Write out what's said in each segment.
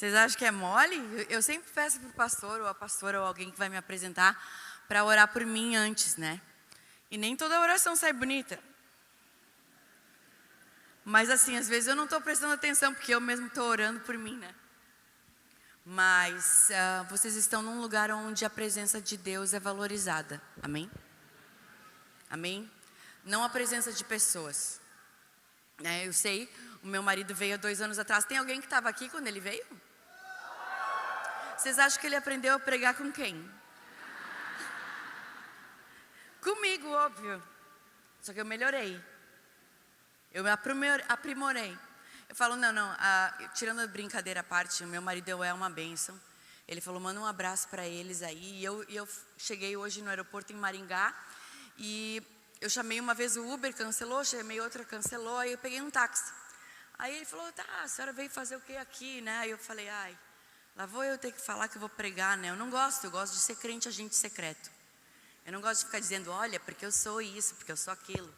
Vocês acham que é mole? Eu sempre peço para o pastor ou a pastora ou alguém que vai me apresentar para orar por mim antes, né? E nem toda oração sai bonita. Mas assim, às vezes eu não estou prestando atenção porque eu mesmo estou orando por mim, né? Mas vocês estão num lugar onde a presença de Deus é valorizada. Amém? Amém? Não a presença de pessoas. Eu sei, o meu marido veio há 2 anos atrás. Tem alguém que estava aqui quando ele veio? Vocês acham que ele aprendeu a pregar com quem? Comigo, óbvio. Só que eu melhorei. Eu me aprimorei. Eu falo, não, tirando a brincadeira à parte, o meu marido é uma bênção. Ele falou, manda um abraço para eles aí. E eu cheguei hoje no aeroporto em Maringá. E eu chamei uma vez o Uber, cancelou. Chamei outra, cancelou. Aí eu peguei um táxi. Aí ele falou, tá, a senhora veio fazer o que aqui, né? Aí eu falei, lá vou eu ter que falar que eu vou pregar, né? Eu não gosto, eu gosto de ser crente agente secreto. Eu não gosto de ficar dizendo, olha, porque eu sou isso, porque eu sou aquilo.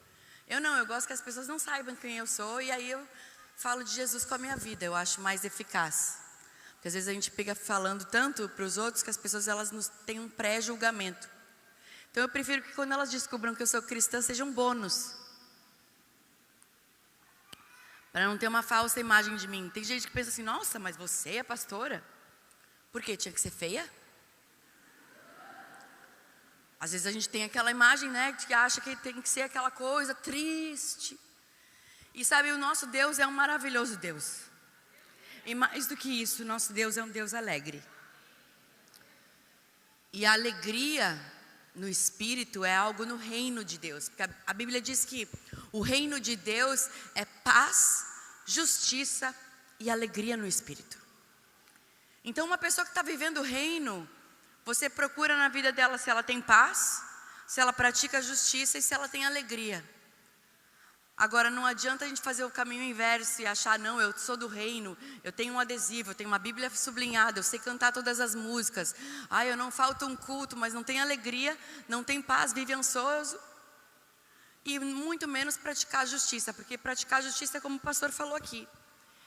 Eu gosto que as pessoas não saibam quem eu sou. E aí eu falo de Jesus com a minha vida, eu acho mais eficaz. Porque às vezes a gente fica falando tanto para os outros que as pessoas elas têm um pré-julgamento. Então eu prefiro que quando elas descubram que eu sou cristã, seja um bônus. Para não ter uma falsa imagem de mim. Tem gente que pensa assim, nossa, mas você é pastora? Por quê? Tinha que ser feia? Às vezes a gente tem aquela imagem, né, que acha que tem que ser aquela coisa triste. E sabe, o nosso Deus é um maravilhoso Deus. E mais do que isso, o nosso Deus é um Deus alegre. E a alegria no Espírito é algo no reino de Deus. Porque a Bíblia diz que o reino de Deus é paz, justiça e alegria no Espírito. Então uma pessoa que está vivendo o reino, você procura na vida dela se ela tem paz, se ela pratica justiça e se ela tem alegria. Agora não adianta a gente fazer o caminho inverso e achar, não, eu sou do reino, eu tenho um adesivo, eu tenho uma Bíblia sublinhada, eu sei cantar todas as músicas. Eu não falta um culto, mas não tem alegria, não tem paz, vive ansioso. E muito menos praticar justiça, porque praticar justiça é como o pastor falou aqui.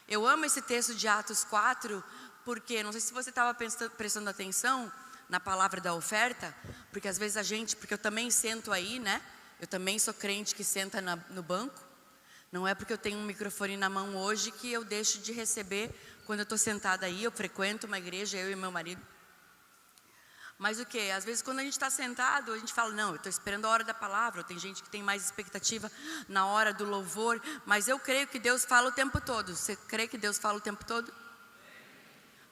Eu amo esse texto de Atos 4, porque, não sei se você estava prestando atenção na palavra da oferta, porque às vezes porque eu também sento aí, né? Eu também sou crente que senta no banco. Não é porque eu tenho um microfone na mão hoje que eu deixo de receber quando eu estou sentada aí. Eu frequento uma igreja, eu e meu marido. Mas o que? Às vezes quando a gente está sentado, a gente fala, não, eu estou esperando a hora da palavra. Tem gente que tem mais expectativa na hora do louvor. Mas eu creio que Deus fala o tempo todo. Você crê que Deus fala o tempo todo?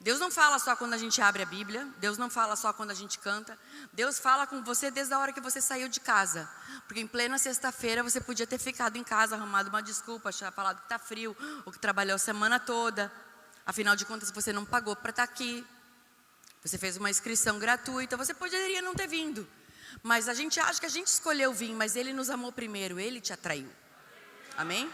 Deus não fala só quando a gente abre a Bíblia. Deus não fala só quando a gente canta. Deus fala com você desde a hora que você saiu de casa. Porque em plena sexta-feira você podia ter ficado em casa, arrumado uma desculpa, falado que está frio, ou que trabalhou a semana toda. Afinal de contas você não pagou para estar aqui. Você fez uma inscrição gratuita, você poderia não ter vindo. Mas a gente acha que a gente escolheu vir, mas Ele nos amou primeiro, Ele te atraiu. Amém?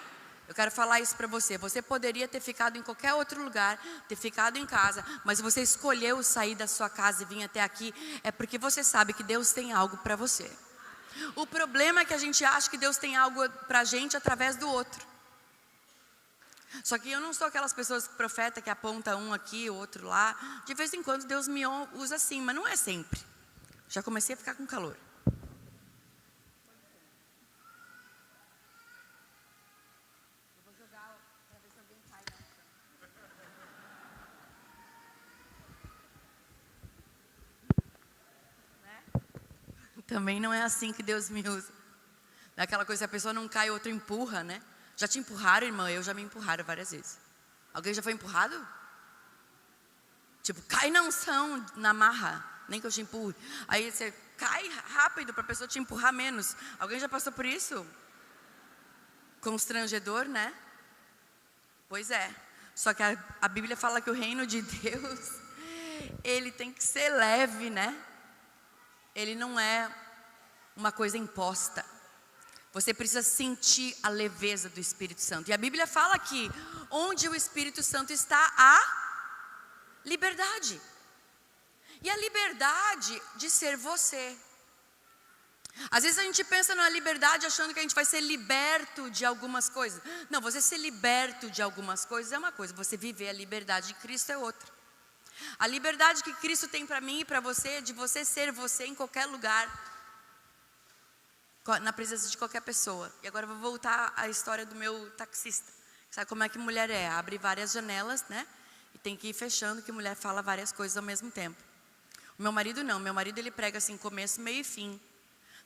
Eu quero falar isso para você. Você poderia ter ficado em qualquer outro lugar, ter ficado em casa, mas você escolheu sair da sua casa e vir até aqui, é porque você sabe que Deus tem algo para você. O problema é que a gente acha que Deus tem algo para a gente através do outro. Só que eu não sou aquelas pessoas profeta que aponta um aqui, o outro lá. De vez em quando Deus me usa assim, mas não é sempre. Já comecei a ficar com calor. Também não é assim que Deus me usa. Daquela coisa, se a pessoa não cai, outro empurra, né? Já te empurraram, irmã? Eu já me empurraram várias vezes. Alguém já foi empurrado? Tipo, cai na unção, na marra. Nem que eu te empurre. Aí você cai rápido para a pessoa te empurrar menos. Alguém já passou por isso? Constrangedor, né? Pois é. Só que a Bíblia fala que o reino de Deus, ele tem que ser leve, né? Ele não é uma coisa imposta. Você precisa sentir a leveza do Espírito Santo. E a Bíblia fala que onde o Espírito Santo está, há liberdade. E a liberdade de ser você. Às vezes a gente pensa na liberdade achando que a gente vai ser liberto de algumas coisas. Não, você ser liberto de algumas coisas é uma coisa. Você viver a liberdade de Cristo é outra. A liberdade que Cristo tem para mim e para você é de você ser você em qualquer lugar, na presença de qualquer pessoa. E agora eu vou voltar à história do meu taxista. Sabe como é que mulher é? Abre várias janelas, né? E tem que ir fechando, que mulher fala várias coisas ao mesmo tempo. O meu marido não. Meu marido, ele prega assim, começo, meio e fim.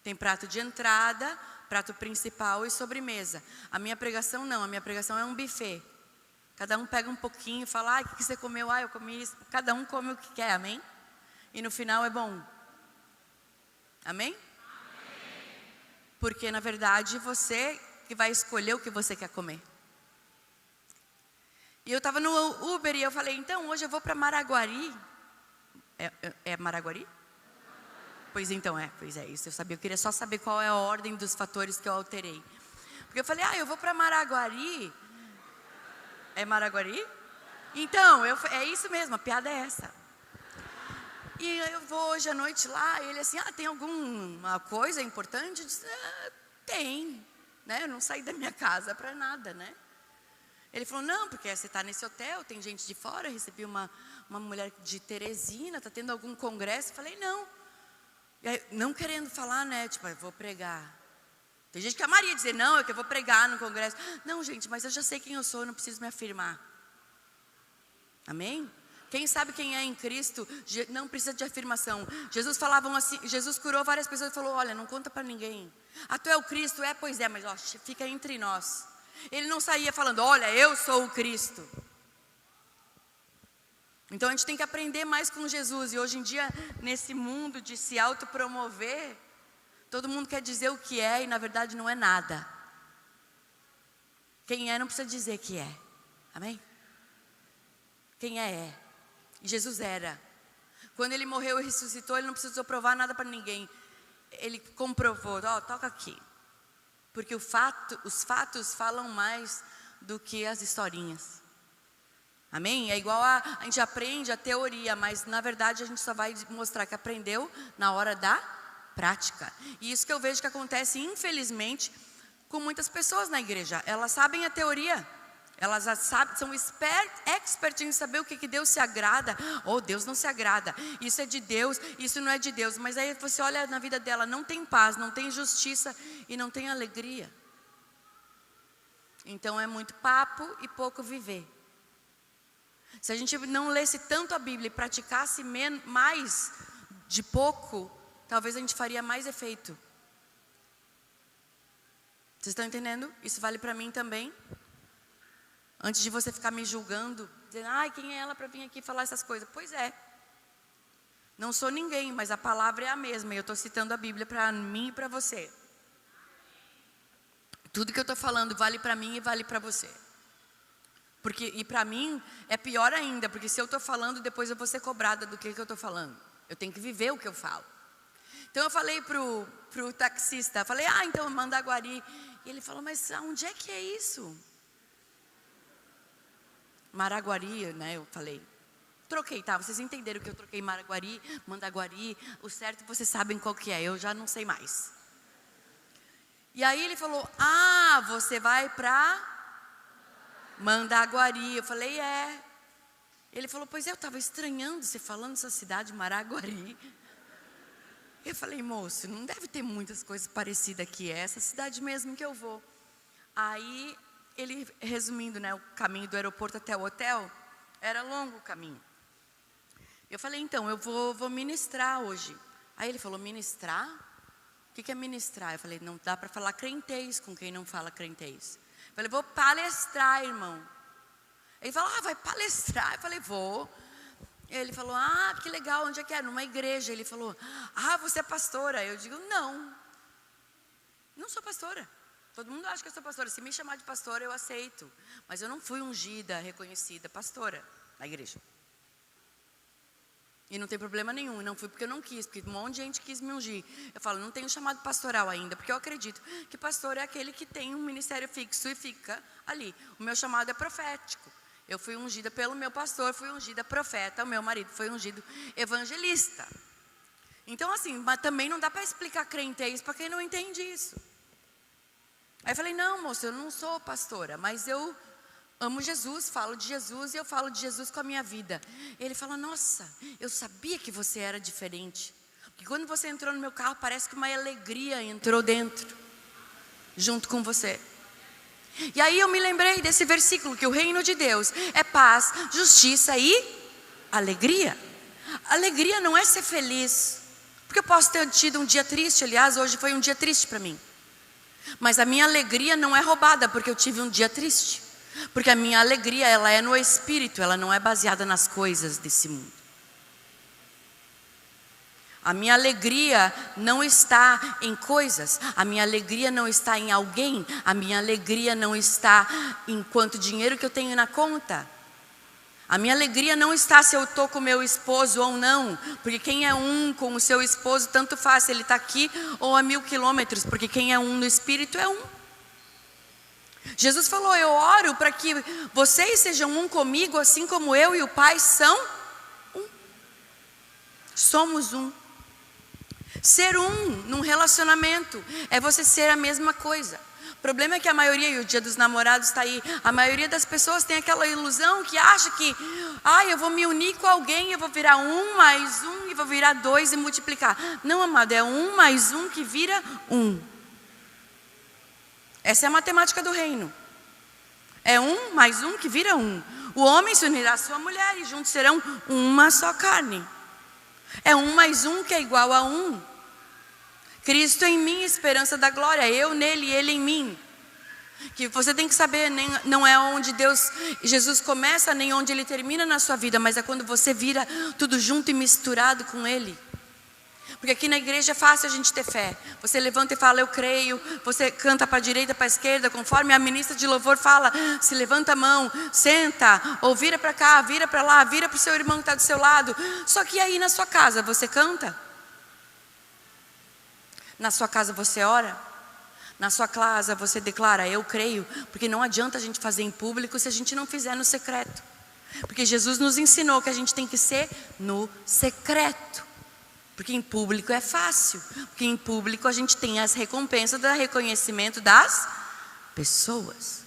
Tem prato de entrada, prato principal e sobremesa. A minha pregação não. A minha pregação é um buffet. Cada um pega um pouquinho e fala, o que você comeu? Eu comi isso. Cada um come o que quer, amém? E no final é bom. Amém? Porque na verdade você que vai escolher o que você quer comer. E eu estava no Uber e eu falei, então hoje eu vou para Maraguari. É Maraguari? Pois é isso, eu sabia, eu queria só saber qual é a ordem dos fatores que eu alterei. Porque eu falei, eu vou para Maraguari. É Maraguari? Então, é isso mesmo, a piada é essa. E eu vou hoje à noite lá, e ele assim, tem alguma coisa importante? Eu disse, tem, né? Eu não saí da minha casa para nada, né? Ele falou, não, porque você está nesse hotel, tem gente de fora, recebi uma mulher de Teresina, está tendo algum congresso. Eu falei, não. E aí, não querendo falar, né, tipo, eu vou pregar. Tem gente que amaria dizer, não, é que eu vou pregar no congresso. Não, gente, mas eu já sei quem eu sou, eu não preciso me afirmar. Amém? Quem sabe quem é em Cristo não precisa de afirmação. Jesus falava assim, Jesus curou várias pessoas e falou, olha, não conta para ninguém. Tu é o Cristo? Pois é, mas fica entre nós. Ele não saía falando, olha, eu sou o Cristo. Então a gente tem que aprender mais com Jesus. E hoje em dia, nesse mundo de se autopromover, todo mundo quer dizer o que é e na verdade não é nada. Quem é não precisa dizer que é. Amém? Quem é. E Jesus era. Quando ele morreu e ressuscitou, ele não precisou provar nada para ninguém. Ele comprovou, toca aqui. Porque os fatos falam mais do que as historinhas. Amém? É igual a gente aprende a teoria, mas na verdade a gente só vai mostrar que aprendeu na hora da prática. E isso que eu vejo que acontece, infelizmente, com muitas pessoas na igreja. Elas sabem a teoria, elas são expert em saber o que Deus se agrada, ou Deus não se agrada, isso é de Deus, isso não é de Deus. Mas aí você olha na vida dela, não tem paz, não tem justiça e não tem alegria. Então é muito papo e pouco viver. Se a gente não lesse tanto a Bíblia e praticasse mais de pouco, talvez a gente faria mais efeito. Vocês estão entendendo? Isso vale para mim também. Antes de você ficar me julgando, dizendo, quem é ela para vir aqui falar essas coisas? Pois é. Não sou ninguém, mas a palavra é a mesma. E eu estou citando a Bíblia para mim e para você. Tudo que eu estou falando vale para mim e vale para você. E para mim é pior ainda, porque se eu estou falando, depois eu vou ser cobrada do que eu estou falando. Eu tenho que viver o que eu falo. Então eu falei pro taxista, falei, então Mandaguari. E ele falou, mas onde é que é isso? Maraguari, né, eu falei. Troquei, tá? Vocês entenderam que eu troquei Maraguari, Mandaguari. O certo vocês sabem qual que é, eu já não sei mais. E aí ele falou, você vai para Mandaguari. Eu falei, é. Ele falou, pois eu estava estranhando você falando dessa cidade, Maraguari. Eu falei, moço, não deve ter muitas coisas parecidas aqui, é essa cidade mesmo que eu vou. Aí, ele, resumindo, né, o caminho do aeroporto até o hotel, era longo o caminho. Eu falei, então, eu vou ministrar hoje. Aí ele falou, ministrar? O que é ministrar? Eu falei, não dá para falar crentez com quem não fala crentez. Eu falei, vou palestrar, irmão. Ele falou, vai palestrar? Eu falei, vou. Ele falou, que legal, onde é que é? Numa igreja. Ele falou, você é pastora? Eu digo, não sou pastora. Todo mundo acha que eu sou pastora. Se me chamar de pastora, eu aceito. Mas eu não fui ungida, reconhecida pastora na igreja. E não tem problema nenhum, não fui porque eu não quis, porque um monte de gente quis me ungir. Eu falo, não tenho chamado pastoral ainda, porque eu acredito que pastor é aquele que tem um ministério fixo e fica ali. O meu chamado é profético. Eu fui ungida pelo meu pastor, fui ungida profeta, o meu marido foi ungido evangelista. Então assim, mas também não dá para explicar crentez para quem não entende isso. Aí eu falei, não moço, eu não sou pastora, mas eu amo Jesus, falo de Jesus e eu falo de Jesus com a minha vida. Ele fala, nossa, eu sabia que você era diferente. Porque quando você entrou no meu carro, parece que uma alegria entrou dentro, junto com você. E aí eu me lembrei desse versículo, que o reino de Deus é paz, justiça e alegria. Alegria não é ser feliz, porque eu posso ter tido um dia triste, aliás, hoje foi um dia triste para mim. Mas a minha alegria não é roubada porque eu tive um dia triste. Porque a minha alegria, ela é no espírito, ela não é baseada nas coisas desse mundo. A minha alegria não está em coisas, a minha alegria não está em alguém, a minha alegria não está em quanto dinheiro que eu tenho na conta. A minha alegria não está se eu estou com meu esposo ou não, porque quem é um com o seu esposo, tanto faz se ele está aqui ou a 1000 quilômetros, porque quem é um no espírito é um. Jesus falou, eu oro para que vocês sejam um comigo, assim como eu e o Pai são um. Somos um. Ser um num relacionamento é você ser a mesma coisa. O problema é que a maioria, e o dia dos namorados está aí, a maioria das pessoas tem aquela ilusão que acha que eu vou me unir com alguém, eu vou virar 1 mais 1 e vou virar 2 e multiplicar. Não, amado, é 1 mais 1 que vira 1. Essa é a matemática do reino. É 1 mais 1 que vira 1. O homem se unirá à sua mulher e juntos serão uma só carne. É 1 mais 1 que é igual a 1. Cristo em mim, esperança da glória. Eu nele e ele em mim. Que você tem que saber, não é onde Jesus começa, nem onde ele termina na sua vida, mas é quando você vira tudo junto e misturado com ele. Porque aqui na igreja é fácil a gente ter fé. Você levanta e fala, eu creio. Você canta para a direita, para a esquerda, conforme a ministra de louvor fala. Se levanta a mão, senta, ou vira para cá, vira para lá, vira para o seu irmão que está do seu lado. Só que aí na sua casa você canta? Na sua casa você ora? Na sua casa você declara, eu creio? Porque não adianta a gente fazer em público se a gente não fizer no secreto. Porque Jesus nos ensinou que a gente tem que ser no secreto. Porque em público é fácil. Porque em público a gente tem as recompensas do reconhecimento das pessoas.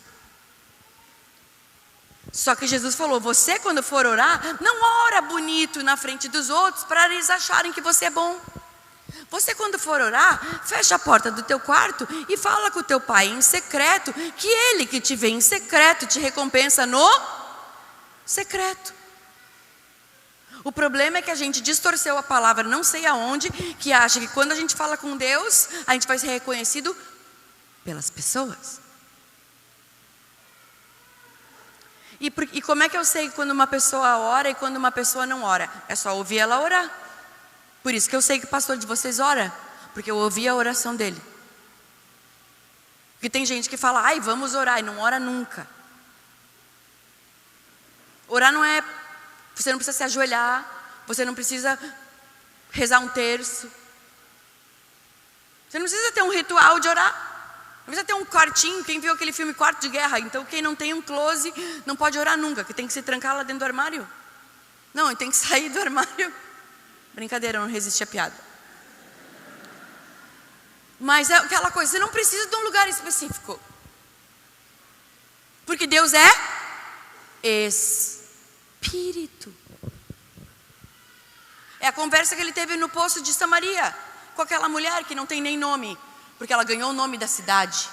Só que Jesus falou, você quando for orar, não ora bonito na frente dos outros para eles acharem que você é bom. Você quando for orar, fecha a porta do teu quarto e fala com o teu pai em secreto, que ele que te vê em secreto te recompensa no secreto. O problema é que a gente distorceu a palavra não sei aonde, que acha que quando a gente fala com Deus, a gente vai ser reconhecido pelas pessoas. E como é que eu sei quando uma pessoa ora e quando uma pessoa não ora? É só ouvir ela orar. Por isso que eu sei que o pastor de vocês ora, porque eu ouvi a oração dele. Porque tem gente que fala, vamos orar, e não ora nunca. Orar não é, você não precisa se ajoelhar, você não precisa rezar um terço. Você não precisa ter um ritual de orar. Não precisa ter um quartinho, quem viu aquele filme Quarto de Guerra? Então quem não tem um close não pode orar nunca, que tem que se trancar lá dentro do armário. Não, ele tem que sair do armário. Brincadeira, eu não resisti à piada. Mas é aquela coisa, você não precisa de um lugar específico. Porque Deus é Espírito. É a conversa que ele teve no poço de Samaria, com aquela mulher que não tem nem nome, porque ela ganhou o nome da cidade.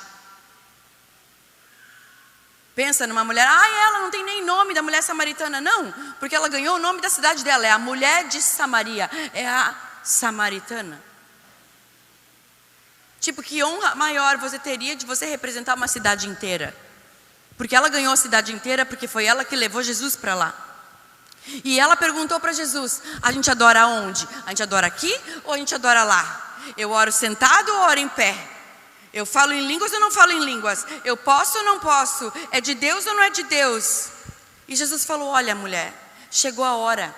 Pensa numa mulher, ela não tem nem nome da mulher samaritana. Não, porque ela ganhou o nome da cidade dela. É a mulher de Samaria, é a samaritana. Tipo, que honra maior você teria de você representar uma cidade inteira? Porque ela ganhou a cidade inteira, porque foi ela que levou Jesus para lá. E ela perguntou para Jesus, a gente adora onde? A gente adora aqui ou a gente adora lá? Eu oro sentado ou oro em pé? Eu falo em línguas ou não falo em línguas? Eu posso ou não posso? É de Deus ou não é de Deus? E Jesus falou, olha mulher, chegou a hora,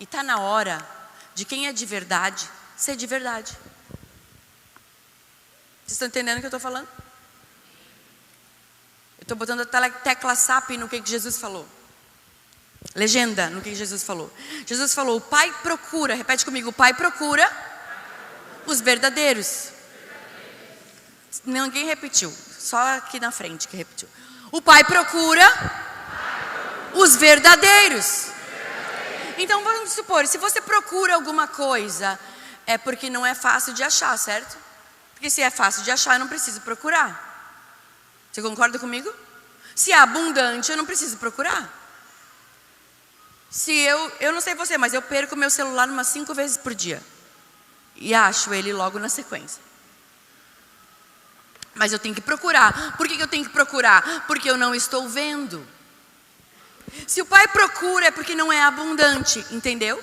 e está na hora, de quem é de verdade, ser de verdade. Vocês estão entendendo o que eu estou falando? Eu estou botando a tecla SAP no que Jesus falou. Legenda no que Jesus falou. Jesus falou, o Pai procura, repete comigo, o Pai procura os verdadeiros. Ninguém repetiu, só aqui na frente que repetiu. O Pai procura Os verdadeiros. Então vamos supor, se você procura alguma coisa, é porque não é fácil de achar, certo? Porque se é fácil de achar, eu não preciso procurar. Você concorda comigo? Se é abundante, eu não preciso procurar. Se eu não sei você, mas eu perco meu celular umas 5 vezes por dia. E acho ele logo na sequência. Mas eu tenho que procurar. Por que eu tenho que procurar? Porque eu não estou vendo. Se o pai procura é porque não é abundante, entendeu?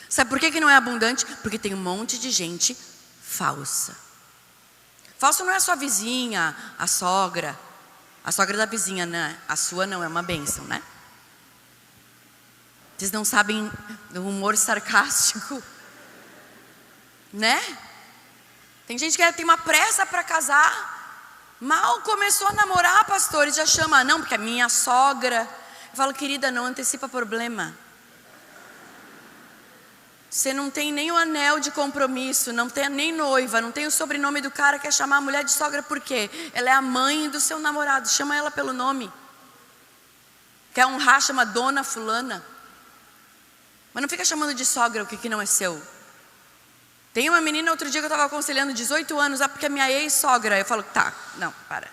Sabe por que não é abundante? Porque tem um monte de gente falsa. Falso não é a sua vizinha, a sogra. A sogra da vizinha, né? A sua não, é uma bênção, né? Vocês não sabem do humor sarcástico, né? Tem gente que tem uma pressa para casar. Mal começou a namorar, pastor, e já chama, não, porque é minha sogra. Eu falo, querida, não antecipa problema. Você não tem nem o anel de compromisso, não tem nem noiva, não tem o sobrenome do cara, quer chamar a mulher de sogra por quê? Ela é a mãe do seu namorado, chama ela pelo nome. Quer honrar, chama dona fulana. Mas não fica chamando de sogra o que não é seu. Tem uma menina outro dia que eu estava aconselhando, 18 anos, porque é minha ex-sogra. Eu falo, tá, não, para.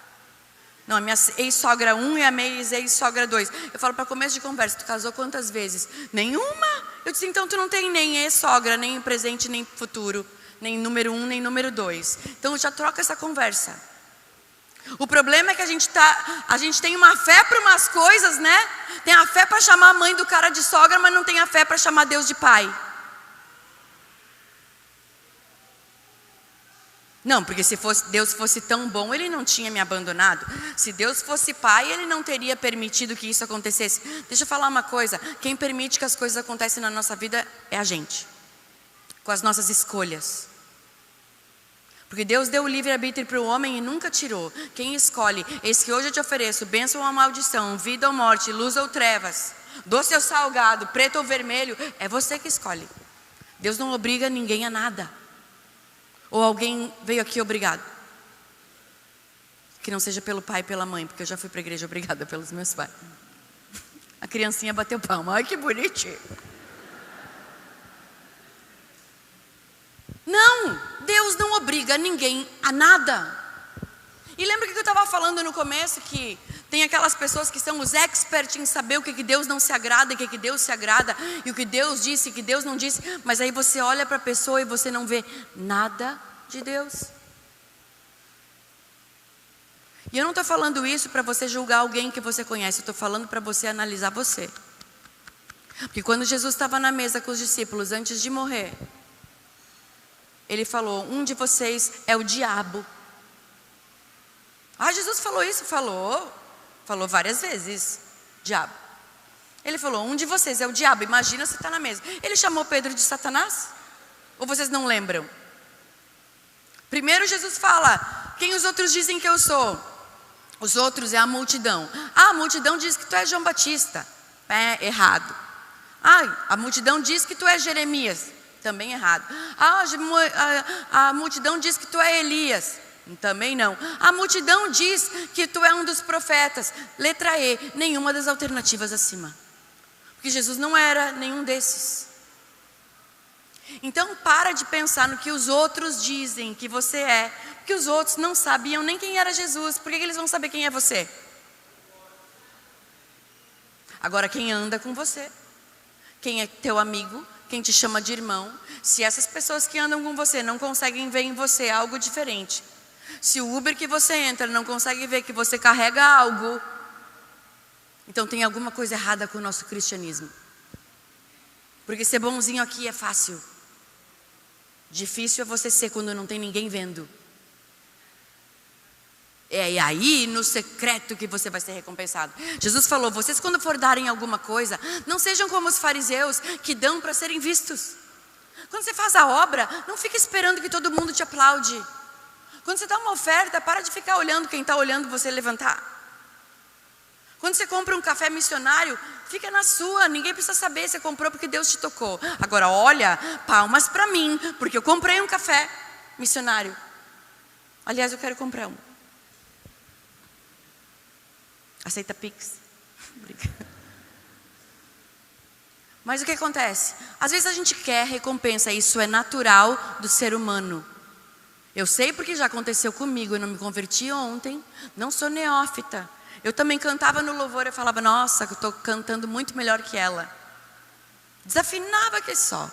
Não, a minha ex-sogra 1 e a minha ex-sogra 2. Eu falo, para começo de conversa, tu casou quantas vezes? Nenhuma. Eu disse, então tu não tem nem ex-sogra, nem presente, nem futuro. Nem número 1, nem número 2. Então já troca essa conversa. O problema é que a gente tem uma fé para umas coisas, né? Tem a fé para chamar a mãe do cara de sogra, mas não tem a fé para chamar Deus de pai. Não, porque se Deus fosse tão bom, Ele não tinha me abandonado. Se Deus fosse pai, Ele não teria permitido que isso acontecesse. Deixa eu falar uma coisa, quem permite que as coisas aconteçam na nossa vida é a gente, com as nossas escolhas. Porque Deus deu o livre-arbítrio para o homem e nunca tirou. Quem escolhe, eis que hoje eu te ofereço, bênção ou maldição, vida ou morte, luz ou trevas, doce ou salgado, preto ou vermelho, é você que escolhe. Deus não obriga ninguém a nada. Ou alguém veio aqui obrigado? Que não seja pelo pai e pela mãe, porque eu já fui para a igreja obrigada pelos meus pais. A criancinha bateu palma, ai que bonitinho. Não, Deus não obriga ninguém a nada. E lembra que eu estava falando no começo que tem aquelas pessoas que são os experts em saber o que Deus não se agrada e o que Deus se agrada, e o que Deus disse e o que Deus não disse, mas aí você olha para a pessoa e você não vê nada de Deus. E eu não estou falando isso para você julgar alguém que você conhece, eu estou falando para você analisar você. Porque quando Jesus estava na mesa com os discípulos antes de morrer, Ele falou, um de vocês é o diabo. Ah, Jesus falou isso? Falou várias vezes, diabo. Ele falou, um de vocês é o diabo, imagina você está na mesa. Ele chamou Pedro de Satanás? Ou vocês não lembram? Primeiro Jesus fala, quem os outros dizem que eu sou? Os outros é a multidão. Ah, a multidão diz que tu é João Batista. É errado. Ah, a multidão diz que tu é Jeremias. Também errado. Ah, a multidão diz que tu é Elias. Também não. A multidão diz que tu é um dos profetas. Letra E, nenhuma das alternativas acima. Porque Jesus não era nenhum desses. Então para de pensar no que os outros dizem que você é. Porque os outros não sabiam nem quem era Jesus. Por que eles vão saber quem é você? Agora quem anda com você, quem é teu amigo, quem te chama de irmão, se essas pessoas que andam com você não conseguem ver em você algo diferente, se o Uber que você entra não consegue ver que você carrega algo, então tem alguma coisa errada com o nosso cristianismo. Porque ser bonzinho aqui é fácil. Difícil é você ser quando não tem ninguém vendo. É aí no secreto que você vai ser recompensado. Jesus falou, vocês quando for darem alguma coisa, não sejam como os fariseus que dão para serem vistos. Quando você faz a obra, não fica esperando que todo mundo te aplaude. Quando você dá uma oferta, para de ficar olhando quem está olhando você levantar. Quando você compra um café missionário, fica na sua, ninguém precisa saber, você comprou porque Deus te tocou. Agora olha, palmas para mim, porque eu comprei um café missionário. Aliás, eu quero comprar um. Aceita Pix? Obrigada. Mas o que acontece? Às vezes a gente quer recompensa, isso é natural do ser humano. Eu sei porque já aconteceu comigo, eu não me converti ontem, não sou neófita. Eu também cantava no louvor, eu falava, nossa, eu estou cantando muito melhor que ela. Desafinava que só.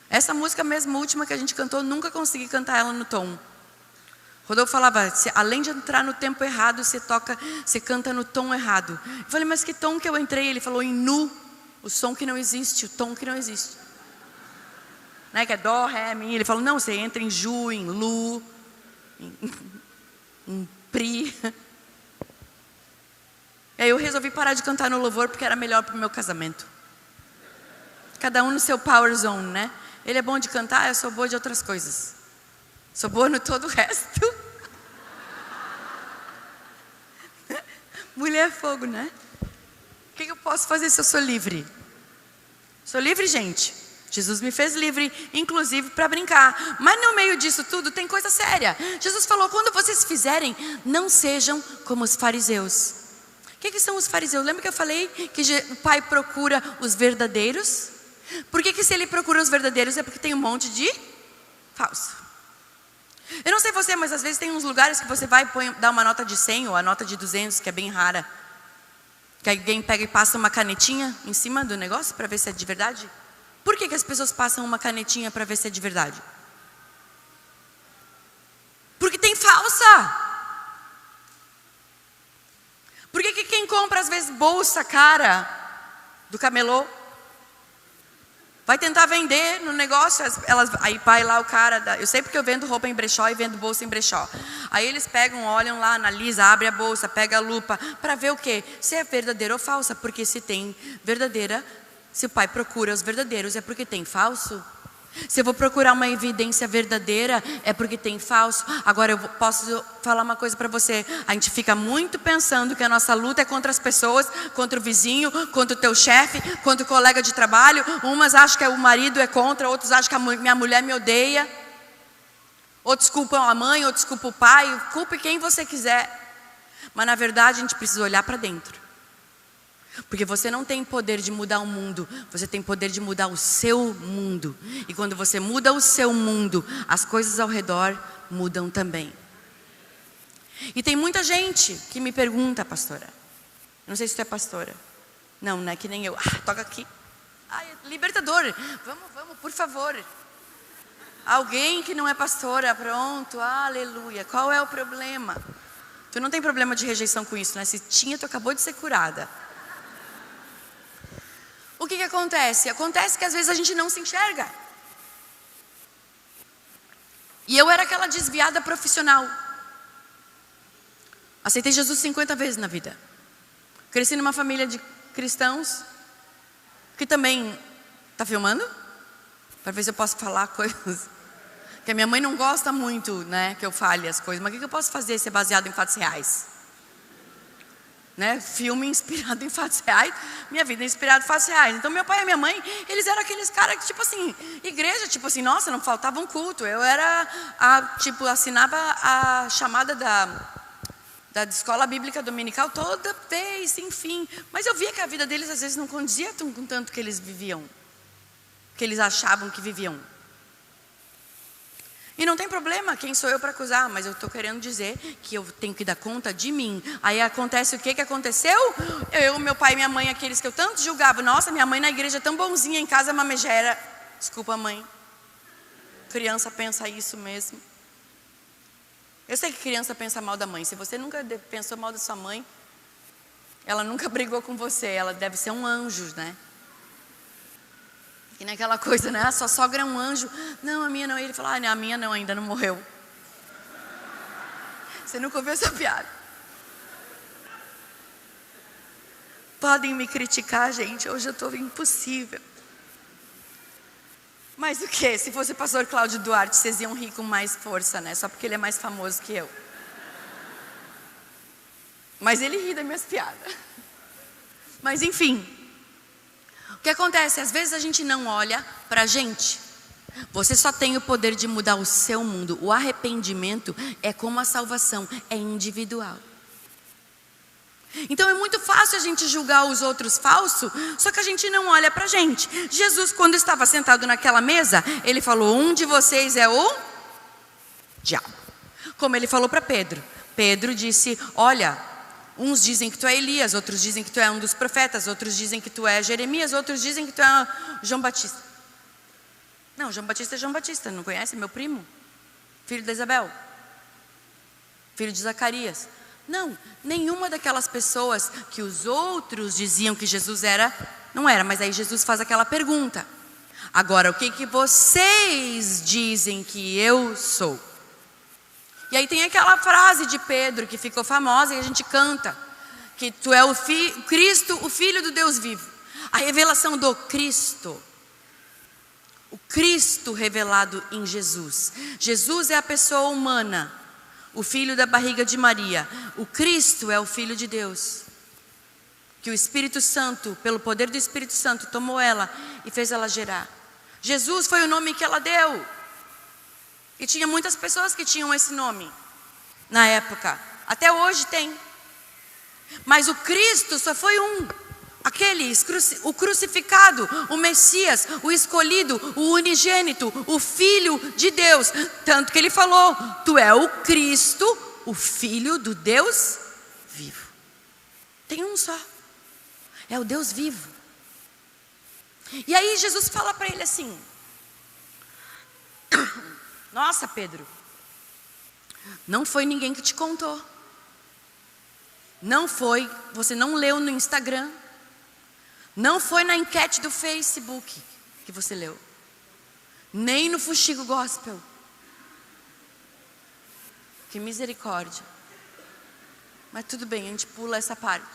Essa música mesmo, última que a gente cantou, nunca consegui cantar ela no tom. Rodolfo falava, além de entrar no tempo errado, você canta no tom errado. Eu falei, mas que tom que eu entrei? Ele falou, em nu, o som que não existe, o tom que não existe. Né, que é dó, ré, mi. Ele falou, não, você entra em ju, em lu, em pri. E aí eu resolvi parar de cantar no louvor porque era melhor para o meu casamento. Cada um no seu power zone, né? Ele é bom de cantar, eu sou boa de outras coisas. Sou boa no todo o resto. Mulher é fogo, né? O que eu posso fazer se eu sou livre? Sou livre, gente. Jesus me fez livre, inclusive para brincar. Mas no meio disso tudo tem coisa séria. Jesus falou, quando vocês fizerem, não sejam como os fariseus. O que são os fariseus? Lembra que eu falei que o Pai procura os verdadeiros? Por que se ele procura os verdadeiros? É porque tem um monte de falso. Eu não sei você, mas às vezes tem uns lugares que você vai dar uma nota de 100 ou a nota de 200, que é bem rara. Que alguém pega e passa uma canetinha em cima do negócio para ver se é de verdade. Por que as pessoas passam uma canetinha para ver se é de verdade? Porque tem falsa. Por que quem compra às vezes bolsa cara do camelô vai tentar vender no negócio, aí vai lá o cara, eu sei porque eu vendo roupa em brechó e vendo bolsa em brechó. Aí eles pegam, olham lá, analisa, abre a bolsa, pega a lupa, para ver o quê? Se é verdadeira ou falsa, porque se tem verdadeira, se o Pai procura os verdadeiros, é porque tem falso. Se eu vou procurar uma evidência verdadeira, é porque tem falso. Agora eu posso falar uma coisa para você. A gente fica muito pensando que a nossa luta é contra as pessoas, contra o vizinho, contra o teu chefe, contra o colega de trabalho. Umas acham que o marido é contra, outros acham que a minha mulher me odeia. Outros culpam a mãe, outros culpam o pai. Culpe quem você quiser. Mas na verdade a gente precisa olhar para dentro. Porque você não tem poder de mudar o mundo, você tem poder de mudar o seu mundo. E quando você muda o seu mundo, as coisas ao redor mudam também. E tem muita gente que me pergunta, pastora. Não sei se tu é pastora. Não, né? Que nem eu. Toca aqui. Libertador. Vamos, por favor. Alguém que não é pastora, pronto, aleluia. Qual é o problema? Tu não tem problema de rejeição com isso, né? Se tinha, tu acabou de ser curada. O que acontece? Acontece que às vezes a gente não se enxerga. E eu era aquela desviada profissional. Aceitei Jesus 50 vezes na vida. Cresci numa família de cristãos que também... Tá filmando? Para ver se eu posso falar coisas que a minha mãe não gosta muito, né? Que eu fale as coisas. Mas o que eu posso fazer se é baseado em fatos reais? Né? Filme inspirado em fatos reais. Minha vida é inspirada em fatos reais. Então meu pai e minha mãe, eles eram aqueles caras que tipo assim, igreja, tipo assim, nossa, não faltava um culto. Eu era, assinava a chamada da escola bíblica dominical toda vez, enfim. Mas eu via que a vida deles às vezes não condizia com tanto que eles viviam, que eles achavam que viviam. E não tem problema, quem sou eu para acusar? Mas eu estou querendo dizer que eu tenho que dar conta de mim. Aí acontece o que aconteceu? Meu pai e minha mãe, aqueles que eu tanto julgava. Nossa, minha mãe na igreja é tão bonzinha, em casa é uma megera. Desculpa, mãe. Criança pensa isso mesmo. Eu sei que criança pensa mal da mãe. Se você nunca pensou mal da sua mãe, ela nunca brigou com você. Ela deve ser um anjo, né? E naquela coisa, né? Sua sogra é um anjo. Não, a minha não. Ele falou, a minha não, ainda não morreu. Você nunca ouviu essa piada? Podem me criticar, gente. Hoje eu estou impossível. Mas o que? Se fosse o pastor Cláudio Duarte, vocês iam rir com mais força, né? Só porque ele é mais famoso que eu. Mas ele ri das minhas piadas. Mas enfim. O que acontece? Às vezes a gente não olha para a gente. Você só tem o poder de mudar o seu mundo. O arrependimento é como a salvação, é individual. Então é muito fácil a gente julgar os outros falsos, só que a gente não olha pra gente. Jesus, quando estava sentado naquela mesa, ele falou: um de vocês é o diabo. Como ele falou para Pedro. Pedro disse: olha, uns dizem que tu é Elias, outros dizem que tu é um dos profetas, outros dizem que tu é Jeremias, outros dizem que tu é João Batista. Não, João Batista é João Batista, não conhece? Meu primo, filho de Isabel, filho de Zacarias. Não, nenhuma daquelas pessoas que os outros diziam que Jesus era, não era. Mas aí Jesus faz aquela pergunta: agora, o que vocês dizem que eu sou? E aí tem aquela frase de Pedro que ficou famosa e a gente canta, que tu é o Cristo, o Filho do Deus vivo. A revelação do Cristo, o Cristo revelado em Jesus. Jesus é a pessoa humana, o filho da barriga de Maria. O Cristo é o Filho de Deus, que o Espírito Santo, pelo poder do Espírito Santo, tomou ela e fez ela gerar. Jesus foi o nome que ela deu. E tinha muitas pessoas que tinham esse nome na época. Até hoje tem. Mas o Cristo só foi um. O crucificado, o Messias, o escolhido, o unigênito, o Filho de Deus. Tanto que ele falou: tu é o Cristo, o Filho do Deus vivo. Tem um só. É o Deus vivo. E aí Jesus fala para ele assim: nossa, Pedro, não foi ninguém que te contou. Não foi, você não leu no Instagram. Não foi na enquete do Facebook que você leu. Nem no Fuxico Gospel. Que misericórdia. Mas tudo bem, a gente pula essa parte.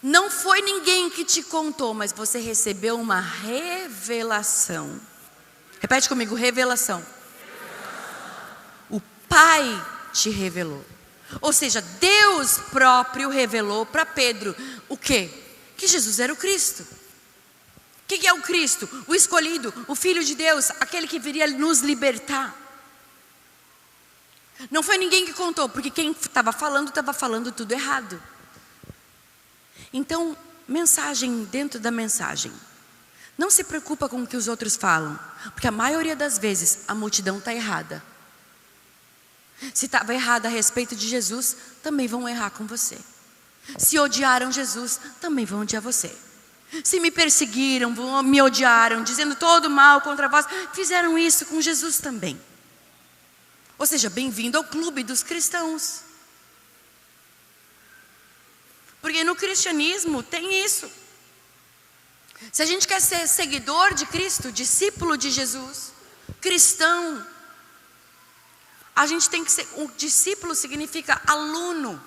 Não foi ninguém que te contou, mas você recebeu uma revelação. Repete comigo: revelação. O Pai te revelou. Ou seja, Deus próprio revelou para Pedro o quê? Que Jesus era o Cristo. O que é o Cristo? O escolhido, o Filho de Deus, aquele que viria nos libertar. Não foi ninguém que contou, porque quem estava falando tudo errado. Então, mensagem dentro da mensagem. Não se preocupa com o que os outros falam, porque a maioria das vezes a multidão está errada. Se estava errada a respeito de Jesus, também vão errar com você. Se odiaram Jesus, também vão odiar você. Se me perseguiram, me odiaram, dizendo todo mal contra vós, fizeram isso com Jesus também. Ou seja, bem-vindo ao clube dos cristãos. Porque no cristianismo tem isso. Se a gente quer ser seguidor de Cristo, discípulo de Jesus, cristão, a gente tem que ser, o discípulo significa aluno,